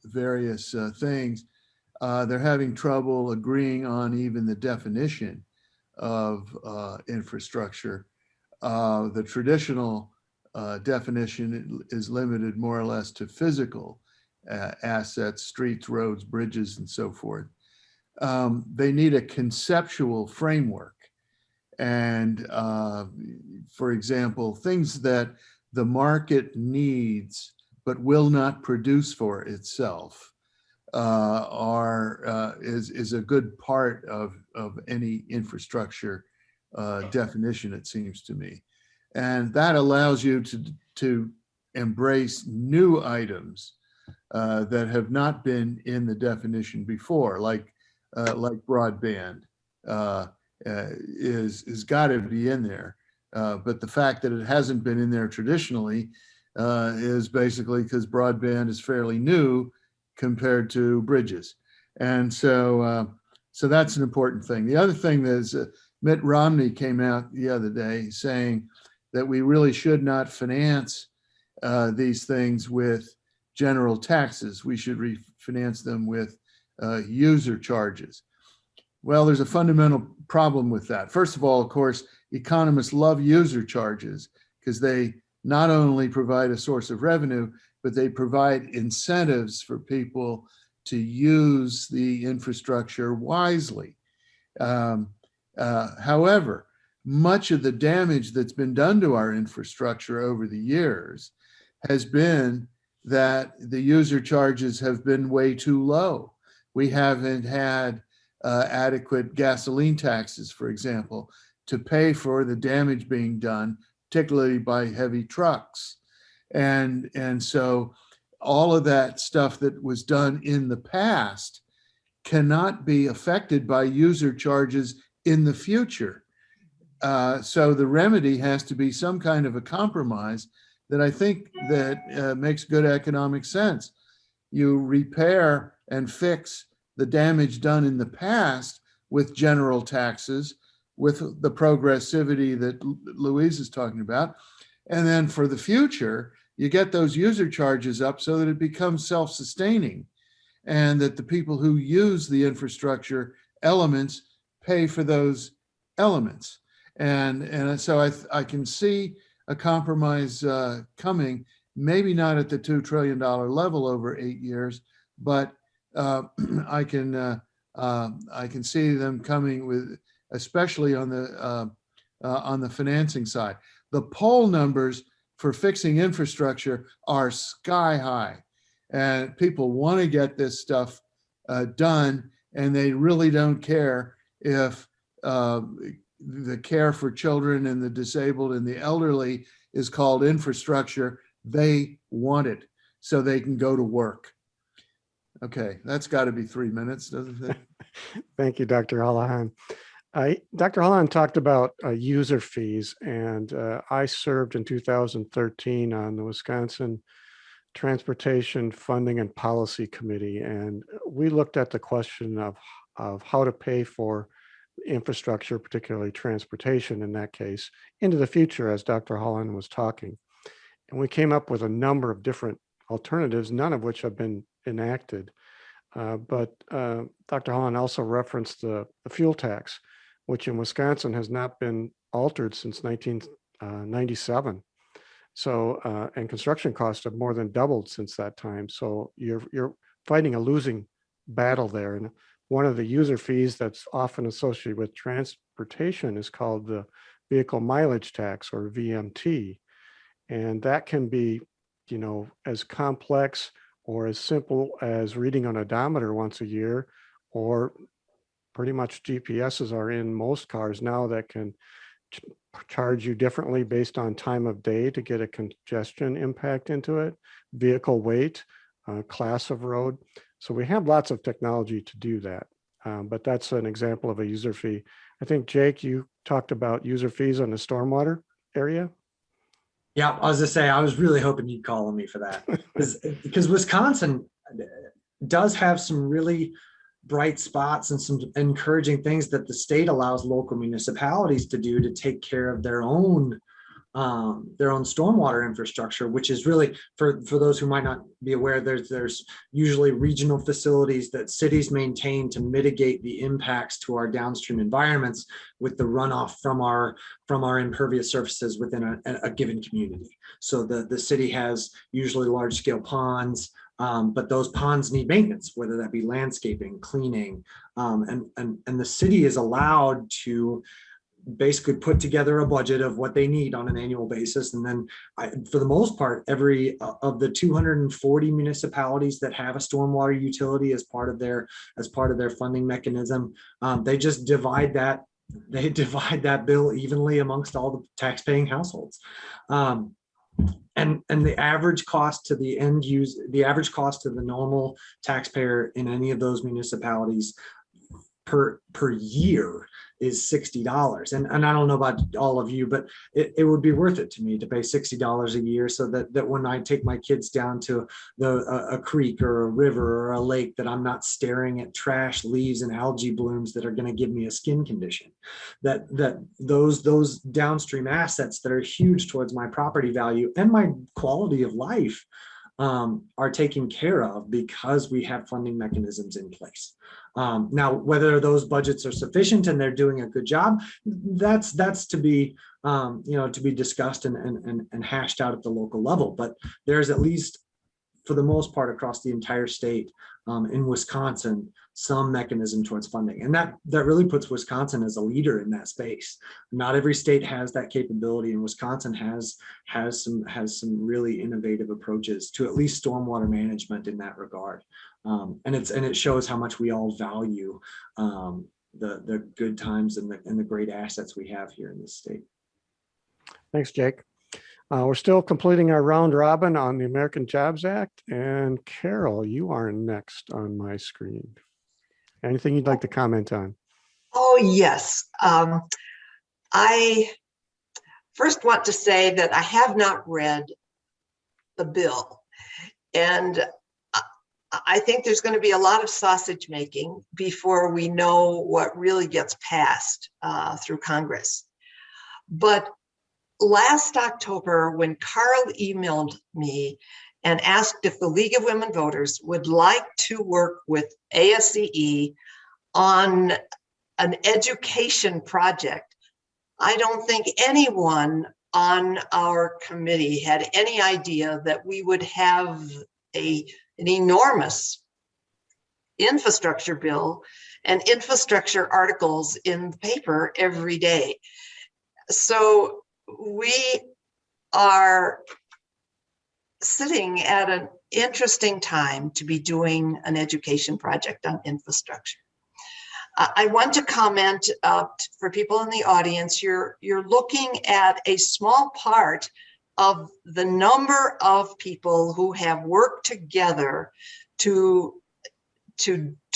various things. They're having trouble agreeing on even the definition of infrastructure. The traditional definition is limited more or less to physical assets, streets, roads, bridges, and so forth. They need a conceptual framework. And for example, things that the market needs but will not produce for itself is a good part of any infrastructure definition, it seems to me. And that allows you to embrace new items that have not been in the definition before, like broadband is got to be in there. But the fact that it hasn't been in there traditionally is basically because broadband is fairly new compared to bridges. And so that's an important thing. The other thing is Mitt Romney came out the other day saying that we really should not finance these things with general taxes. We should refinance them with user charges. Well, there's a fundamental problem with that. First of all, of course, economists love user charges because they not only provide a source of revenue, but they provide incentives for people to use the infrastructure wisely. However, much of the damage that's been done to our infrastructure over the years has been that the user charges have been way too low. We haven't had adequate gasoline taxes, for example, to pay for the damage being done, particularly by heavy trucks. And so all of that stuff that was done in the past cannot be affected by user charges in the future. So the remedy has to be some kind of a compromise that I think that makes good economic sense. You repair and fix the damage done in the past with general taxes, with the progressivity that Louise is talking about. And then for the future, you get those user charges up so that it becomes self-sustaining, and that the people who use the infrastructure elements pay for those elements. And so I can see a compromise coming, maybe not at the $2 trillion level over 8 years, but I can see them coming with, especially on the financing side. The poll numbers for fixing infrastructure are sky high, and people want to get this stuff done, and they really don't care if the care for children and the disabled and the elderly is called infrastructure. They want it so they can go to work. Okay, that's got to be 3 minutes, doesn't it? Thank you, Dr. Holohan. Dr. Holohan talked about user fees, and I served in 2013 on the Wisconsin Transportation Funding and Policy Committee, and we looked at the question of how to pay for infrastructure, particularly transportation in that case, into the future, as Dr. Holohan was talking. And we came up with a number of different alternatives, none of which have been enacted. But Dr. Holohan also referenced the fuel tax, which in Wisconsin has not been altered since 1997. So, and construction costs have more than doubled since that time. So you're fighting a losing battle there. And one of the user fees that's often associated with transportation is called the vehicle mileage tax, or VMT. And that can be, as complex or as simple as reading an odometer once a year, or pretty much GPSs are in most cars now that can charge you differently based on time of day to get a congestion impact into it, vehicle weight, class of road. So we have lots of technology to do that, but that's an example of a user fee. I think, Jake, you talked about user fees on the stormwater area. Yeah, I was gonna say, I was really hoping you'd call on me for that, because Wisconsin does have some really bright spots and some encouraging things that the state allows local municipalities to do to take care of their own stormwater infrastructure, which is really, for those who might not be aware, there's usually regional facilities that cities maintain to mitigate the impacts to our downstream environments with the runoff from our impervious surfaces within a given community. So the city has usually large scale ponds, but those ponds need maintenance, whether that be landscaping, cleaning, and the city is allowed to basically put together a budget of what they need on an annual basis. And then for the most part, every of the 240 municipalities that have a stormwater utility as part of their funding mechanism, they just divide that bill evenly amongst all the tax-paying households. And the average cost to the end user, the average cost to the normal taxpayer in any of those municipalities per year is $60. And I don't know about all of you, but it would be worth it to me to pay $60 a year, so that when I take my kids down to a creek or a river or a lake, that I'm not staring at trash, leaves, and algae blooms that are going to give me a skin condition. That those downstream assets that are huge towards my property value and my quality of life are taken care of because we have funding mechanisms in place. Now, whether those budgets are sufficient and they're doing a good job, that's to be to be discussed and hashed out at the local level. But there's at least, for the most part, across the entire state, in Wisconsin, some mechanism towards funding, and that really puts Wisconsin as a leader in that space. Not every state has that capability, and Wisconsin has some really innovative approaches to at least stormwater management in that regard. And it shows how much we all value the good times and the great assets we have here in this state. Thanks, Jake. We're still completing our round robin on the American Jobs Act. And Carol, you are next on my screen. Anything you'd like to comment on? Oh, yes. I first want to say that I have not read the bill. And I think there's going to be a lot of sausage making before we know what really gets passed through Congress. But last October, when Carl emailed me and asked if the League of Women Voters would like to work with ASCE on an education project, I don't think anyone on our committee had any idea that we would have an enormous infrastructure bill and infrastructure articles in the paper every day. So we are sitting at an interesting time to be doing an education project on infrastructure. I want to comment for people in the audience, you're looking at a small part of the number of people who have worked together to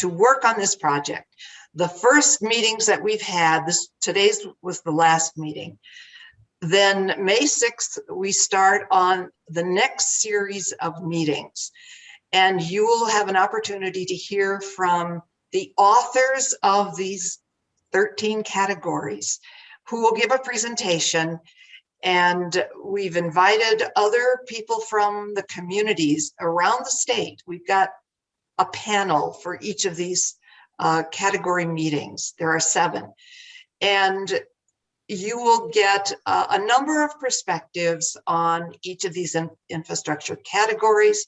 work on this project. The first meetings that we've had, today's was the last meeting. Then May 6th, we start on the next series of meetings, and you will have an opportunity to hear from the authors of these 13 categories who will give a presentation. And we've invited other people from the communities around the state. We've got a panel for each of these category meetings. There are 7. And you will get a number of perspectives on each of these infrastructure categories.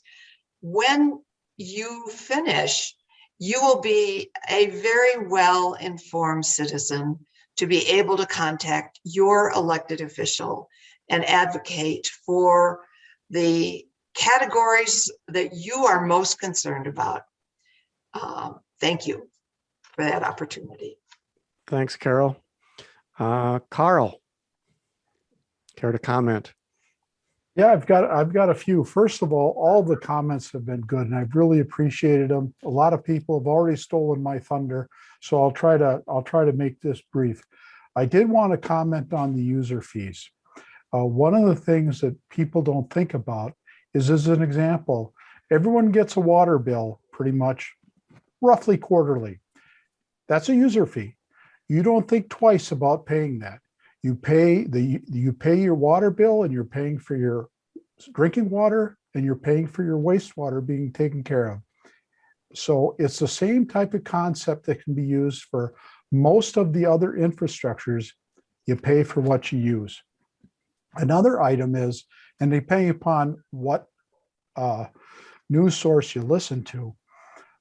When you finish, you will be a very well-informed citizen to be able to contact your elected official and advocate for the categories that you are most concerned about. Thank you for that opportunity. Thanks, Carol. Carl, care to comment? Yeah, I've got a few. First of all the comments have been good, and I've really appreciated them. A lot of people have already stolen my thunder, so I'll try to make this brief. I did want to comment on the user fees. One of the things that people don't think about is, as an example, everyone gets a water bill pretty much roughly quarterly. That's a user fee. You don't think twice about paying that. You pay your water bill, and you're paying for your drinking water, and you're paying for your wastewater being taken care of. So it's the same type of concept that can be used for most of the other infrastructures. You pay for what you use. Another item is, and depending upon what news source you listen to,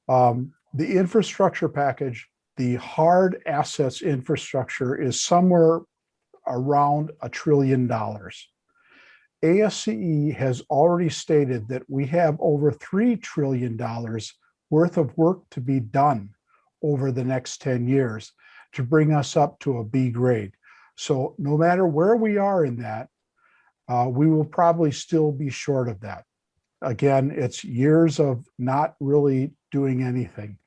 the infrastructure package, the hard assets infrastructure is somewhere around $1 trillion. ASCE has already stated that we have over $3 trillion worth of work to be done over the next 10 years to bring us up to a B grade. So no matter where we are in that, we will probably still be short of that. Again, it's years of not really doing anything.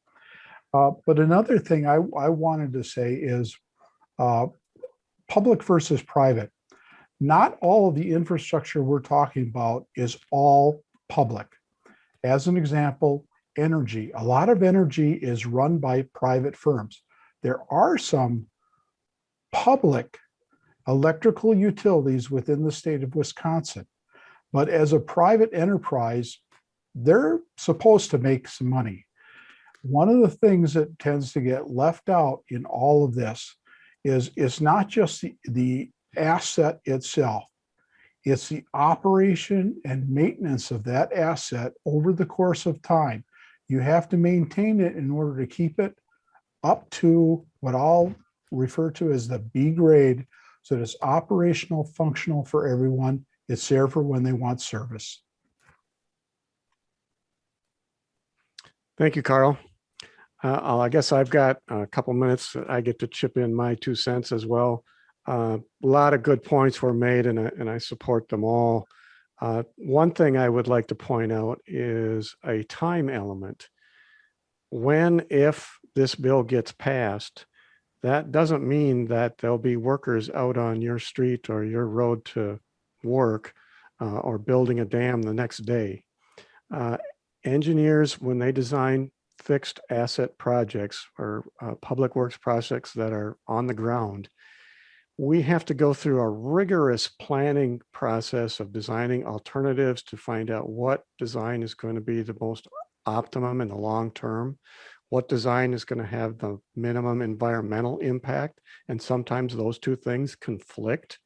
But another thing I wanted to say is public versus private. Not all of the infrastructure we're talking about is all public. As an example, energy. A lot of energy is run by private firms. There are some public electrical utilities within the state of Wisconsin, but as a private enterprise, they're supposed to make some money. One of the things that tends to get left out in all of this is it's not just the asset itself. It's the operation and maintenance of that asset over the course of time. You have to maintain it in order to keep it up to what I'll refer to as the B grade, so that it's operational, functional for everyone. It's there for when they want service. Thank you, Carl. I guess I've got a couple minutes that I get to chip in my 2 cents as well. A lot of good points were made, and I support them all. One thing I would like to point out is a time element. If this bill gets passed, that doesn't mean that there'll be workers out on your street or your road to work or building a dam the next day. Engineers, when they design fixed asset projects or public works projects that are on the ground, we have to go through a rigorous planning process of designing alternatives to find out what design is going to be the most optimum in the long term, what design is going to have the minimum environmental impact, and sometimes those two things conflict.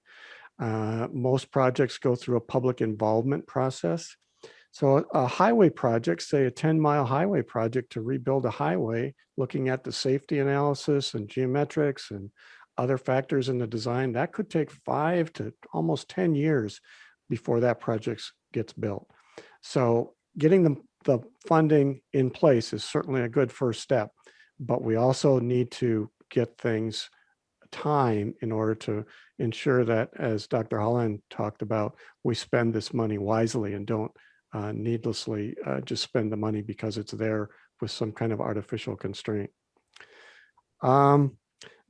Most projects go through a public involvement process. So a highway project, say a 10-mile highway project to rebuild a highway, looking at the safety analysis and geometrics and other factors in the design, that could take 5 to almost 10 years before that project gets built. So getting the funding in place is certainly a good first step, but we also need to get things time in order to ensure that, as Dr. Holland talked about, we spend this money wisely and don't needlessly just spend the money because it's there with some kind of artificial constraint.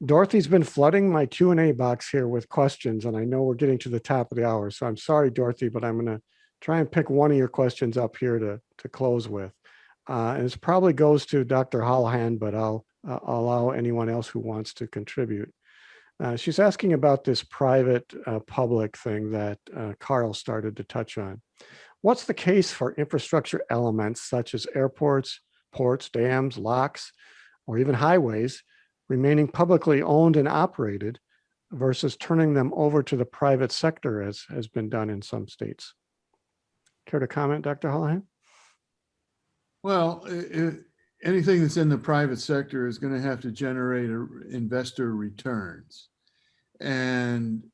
Dorothy's been flooding my Q&A box here with questions, and I know we're getting to the top of the hour, so I'm sorry, Dorothy, but I'm going to try and pick one of your questions up here to close with. And it probably goes to Dr. Holohan, but I'll allow anyone else who wants to contribute. She's asking about this private public thing that Carl started to touch on. What's the case for infrastructure elements such as airports, ports, dams, locks, or even highways remaining publicly owned and operated versus turning them over to the private sector, as has been done in some states? Care to comment, Dr. Holohan? Well, anything that's in the private sector is going to have to generate investor returns, and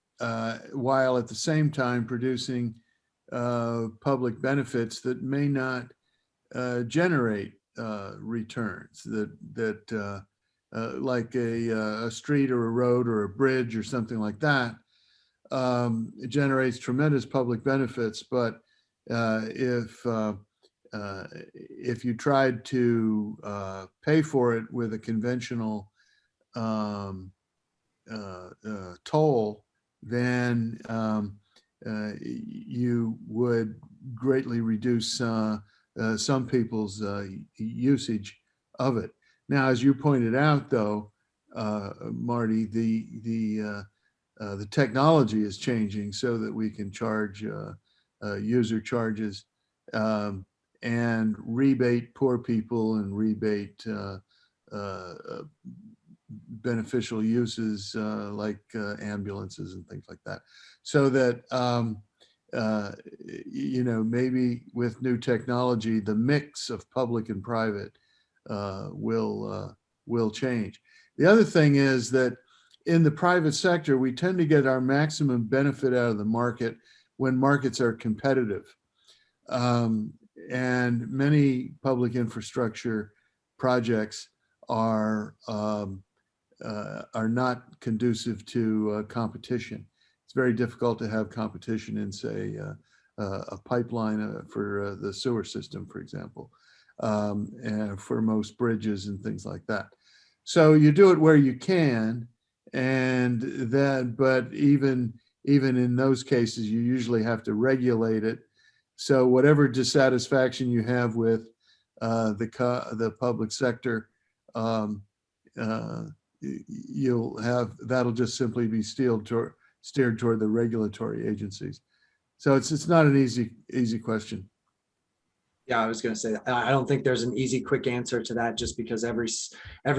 while at the same time producing public benefits that may not generate returns that like a street or a road or a bridge or something like that. It generates tremendous public benefits, but if you tried to pay for it with a conventional toll, then you would greatly reduce some people's usage of it. Now, as you pointed out, though, Marty, the technology is changing so that we can charge user charges and rebate poor people and rebate beneficial uses like ambulances and things like that. So that, maybe with new technology, the mix of public and private will change. The other thing is that in the private sector, we tend to get our maximum benefit out of the market when markets are competitive. And many public infrastructure projects are not conducive to competition. It's very difficult to have competition in, say, a pipeline for the sewer system, for example, and for most bridges and things like that. So you do it where you can, and then, but even in those cases, you usually have to regulate it. So whatever dissatisfaction you have with the public sector, you'll have, that'll just simply be steered toward the regulatory agencies. So it's not an easy question. Yeah, I was going to say, I don't think there's an easy, quick answer to that, just because every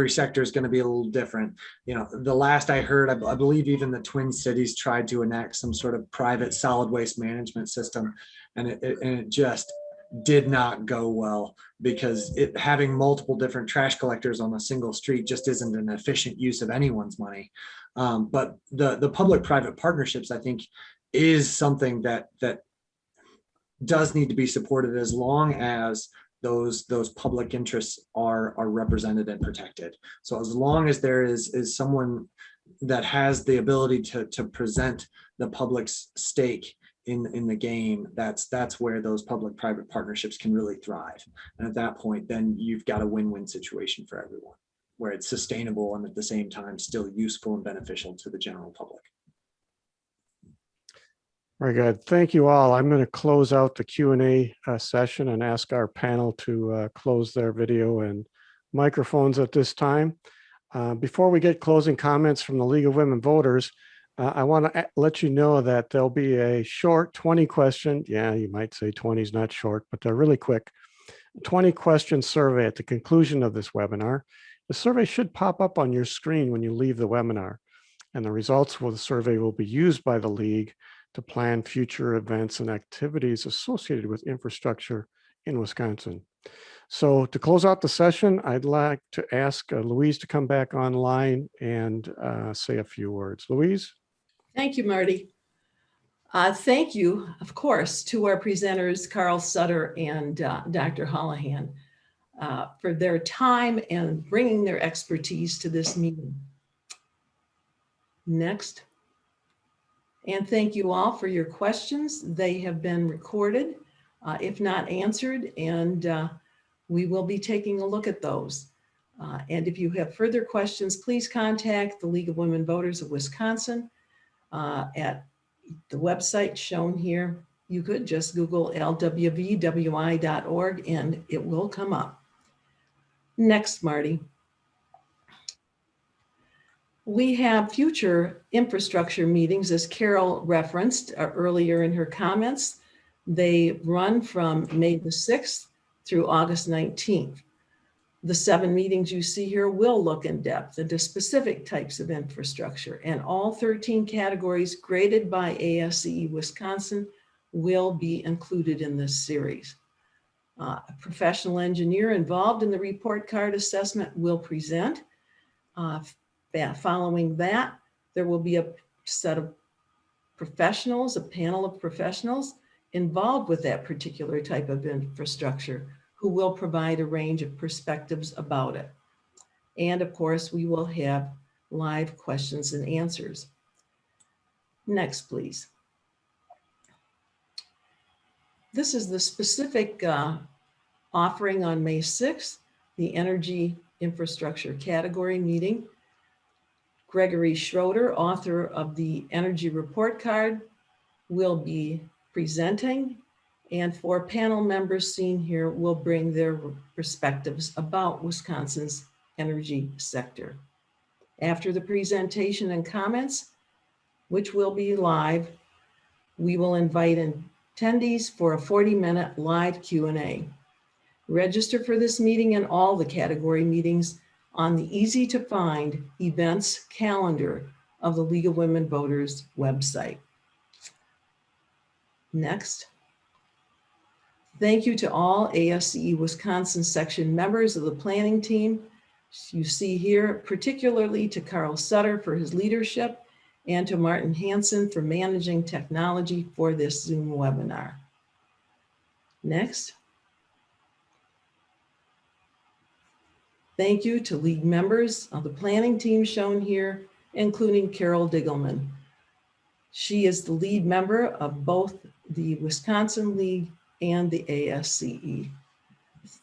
sector is going to be a little different. You know, the last I heard, I believe even the Twin Cities tried to enact some sort of private solid waste management system, and it just did not go well, because having multiple different trash collectors on a single street just isn't an efficient use of anyone's money. But the public-private partnerships, I think, is something that does need to be supported, as long as those public interests are represented and protected. So as long as there is someone that has the ability to present the public's stake in the game, that's where those public-private partnerships can really thrive. And at that point, then you've got a win-win situation for everyone, where it's sustainable and at the same time still useful and beneficial to the general public. Very good. Thank you all. I'm going to close out the Q&A session and ask our panel to close their video and microphones at this time. Before we get closing comments from the League of Women Voters, I want to let you know that there'll be a short 20 question. Yeah, you might say 20 is not short, but they're really quick. 20 question survey at the conclusion of this webinar. The survey should pop up on your screen when you leave the webinar, and the results of the survey will be used by the League to plan future events and activities associated with infrastructure in Wisconsin. So to close out the session, I'd like to ask Louise to come back online and say a few words. Louise? Thank you, Marty. Thank you, of course, to our presenters, Carl Sutter and Dr. Holohan, for their time and bringing their expertise to this meeting. Next. And thank you all for your questions. They have been recorded, if not answered, and we will be taking a look at those. And if you have further questions, please contact the League of Women Voters of Wisconsin at the website shown here. You could just Google LWV-WI.org and it will come up. Next, Marty. We have future infrastructure meetings, as Carol referenced earlier in her comments. They run from May the 6th through August 19th. The 7 meetings you see here will look in depth into specific types of infrastructure, and all 13 categories graded by ASCE Wisconsin will be included in this series. A professional engineer involved in the report card assessment will present. Following that, there will be a set of professionals, a panel of professionals involved with that particular type of infrastructure who will provide a range of perspectives about it. And of course, we will have live questions and answers. Next, please. This is the specific offering on May 6th, the Energy Infrastructure Category meeting. Gregory Schroeder, author of the Energy Report Card, will be presenting, and 4 panel members seen here will bring their perspectives about Wisconsin's energy sector. After the presentation and comments, which will be live, we will invite attendees for a 40-minute live Q&A. Register for this meeting and all the category meetings on the easy-to-find events calendar of the League of Women Voters website. Next. Thank you to all ASCE Wisconsin section members of the planning team. You see here, particularly to Carl Sutter for his leadership and to Martin Hansen for managing technology for this Zoom webinar. Next. Thank you to League members of the planning team shown here, including Carol Diggleman. She is the lead member of both the Wisconsin League and the ASCE.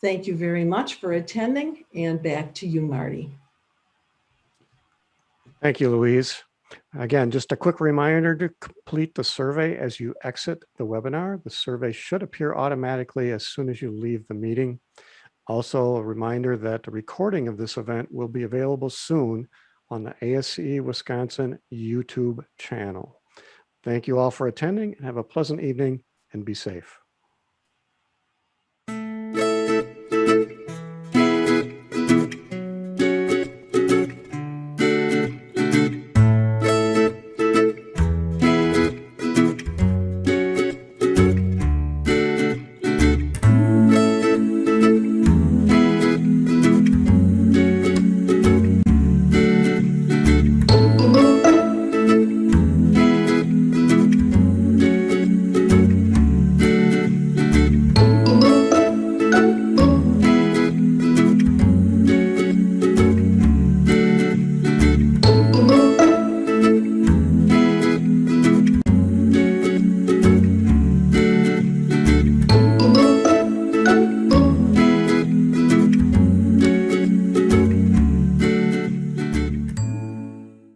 Thank you very much for attending, and back to you, Marty. Thank you, Louise. Again, just a quick reminder to complete the survey as you exit the webinar. The survey should appear automatically as soon as you leave the meeting. Also, a reminder that the recording of this event will be available soon on the ASCE Wisconsin YouTube channel. Thank you all for attending, and have a pleasant evening and be safe.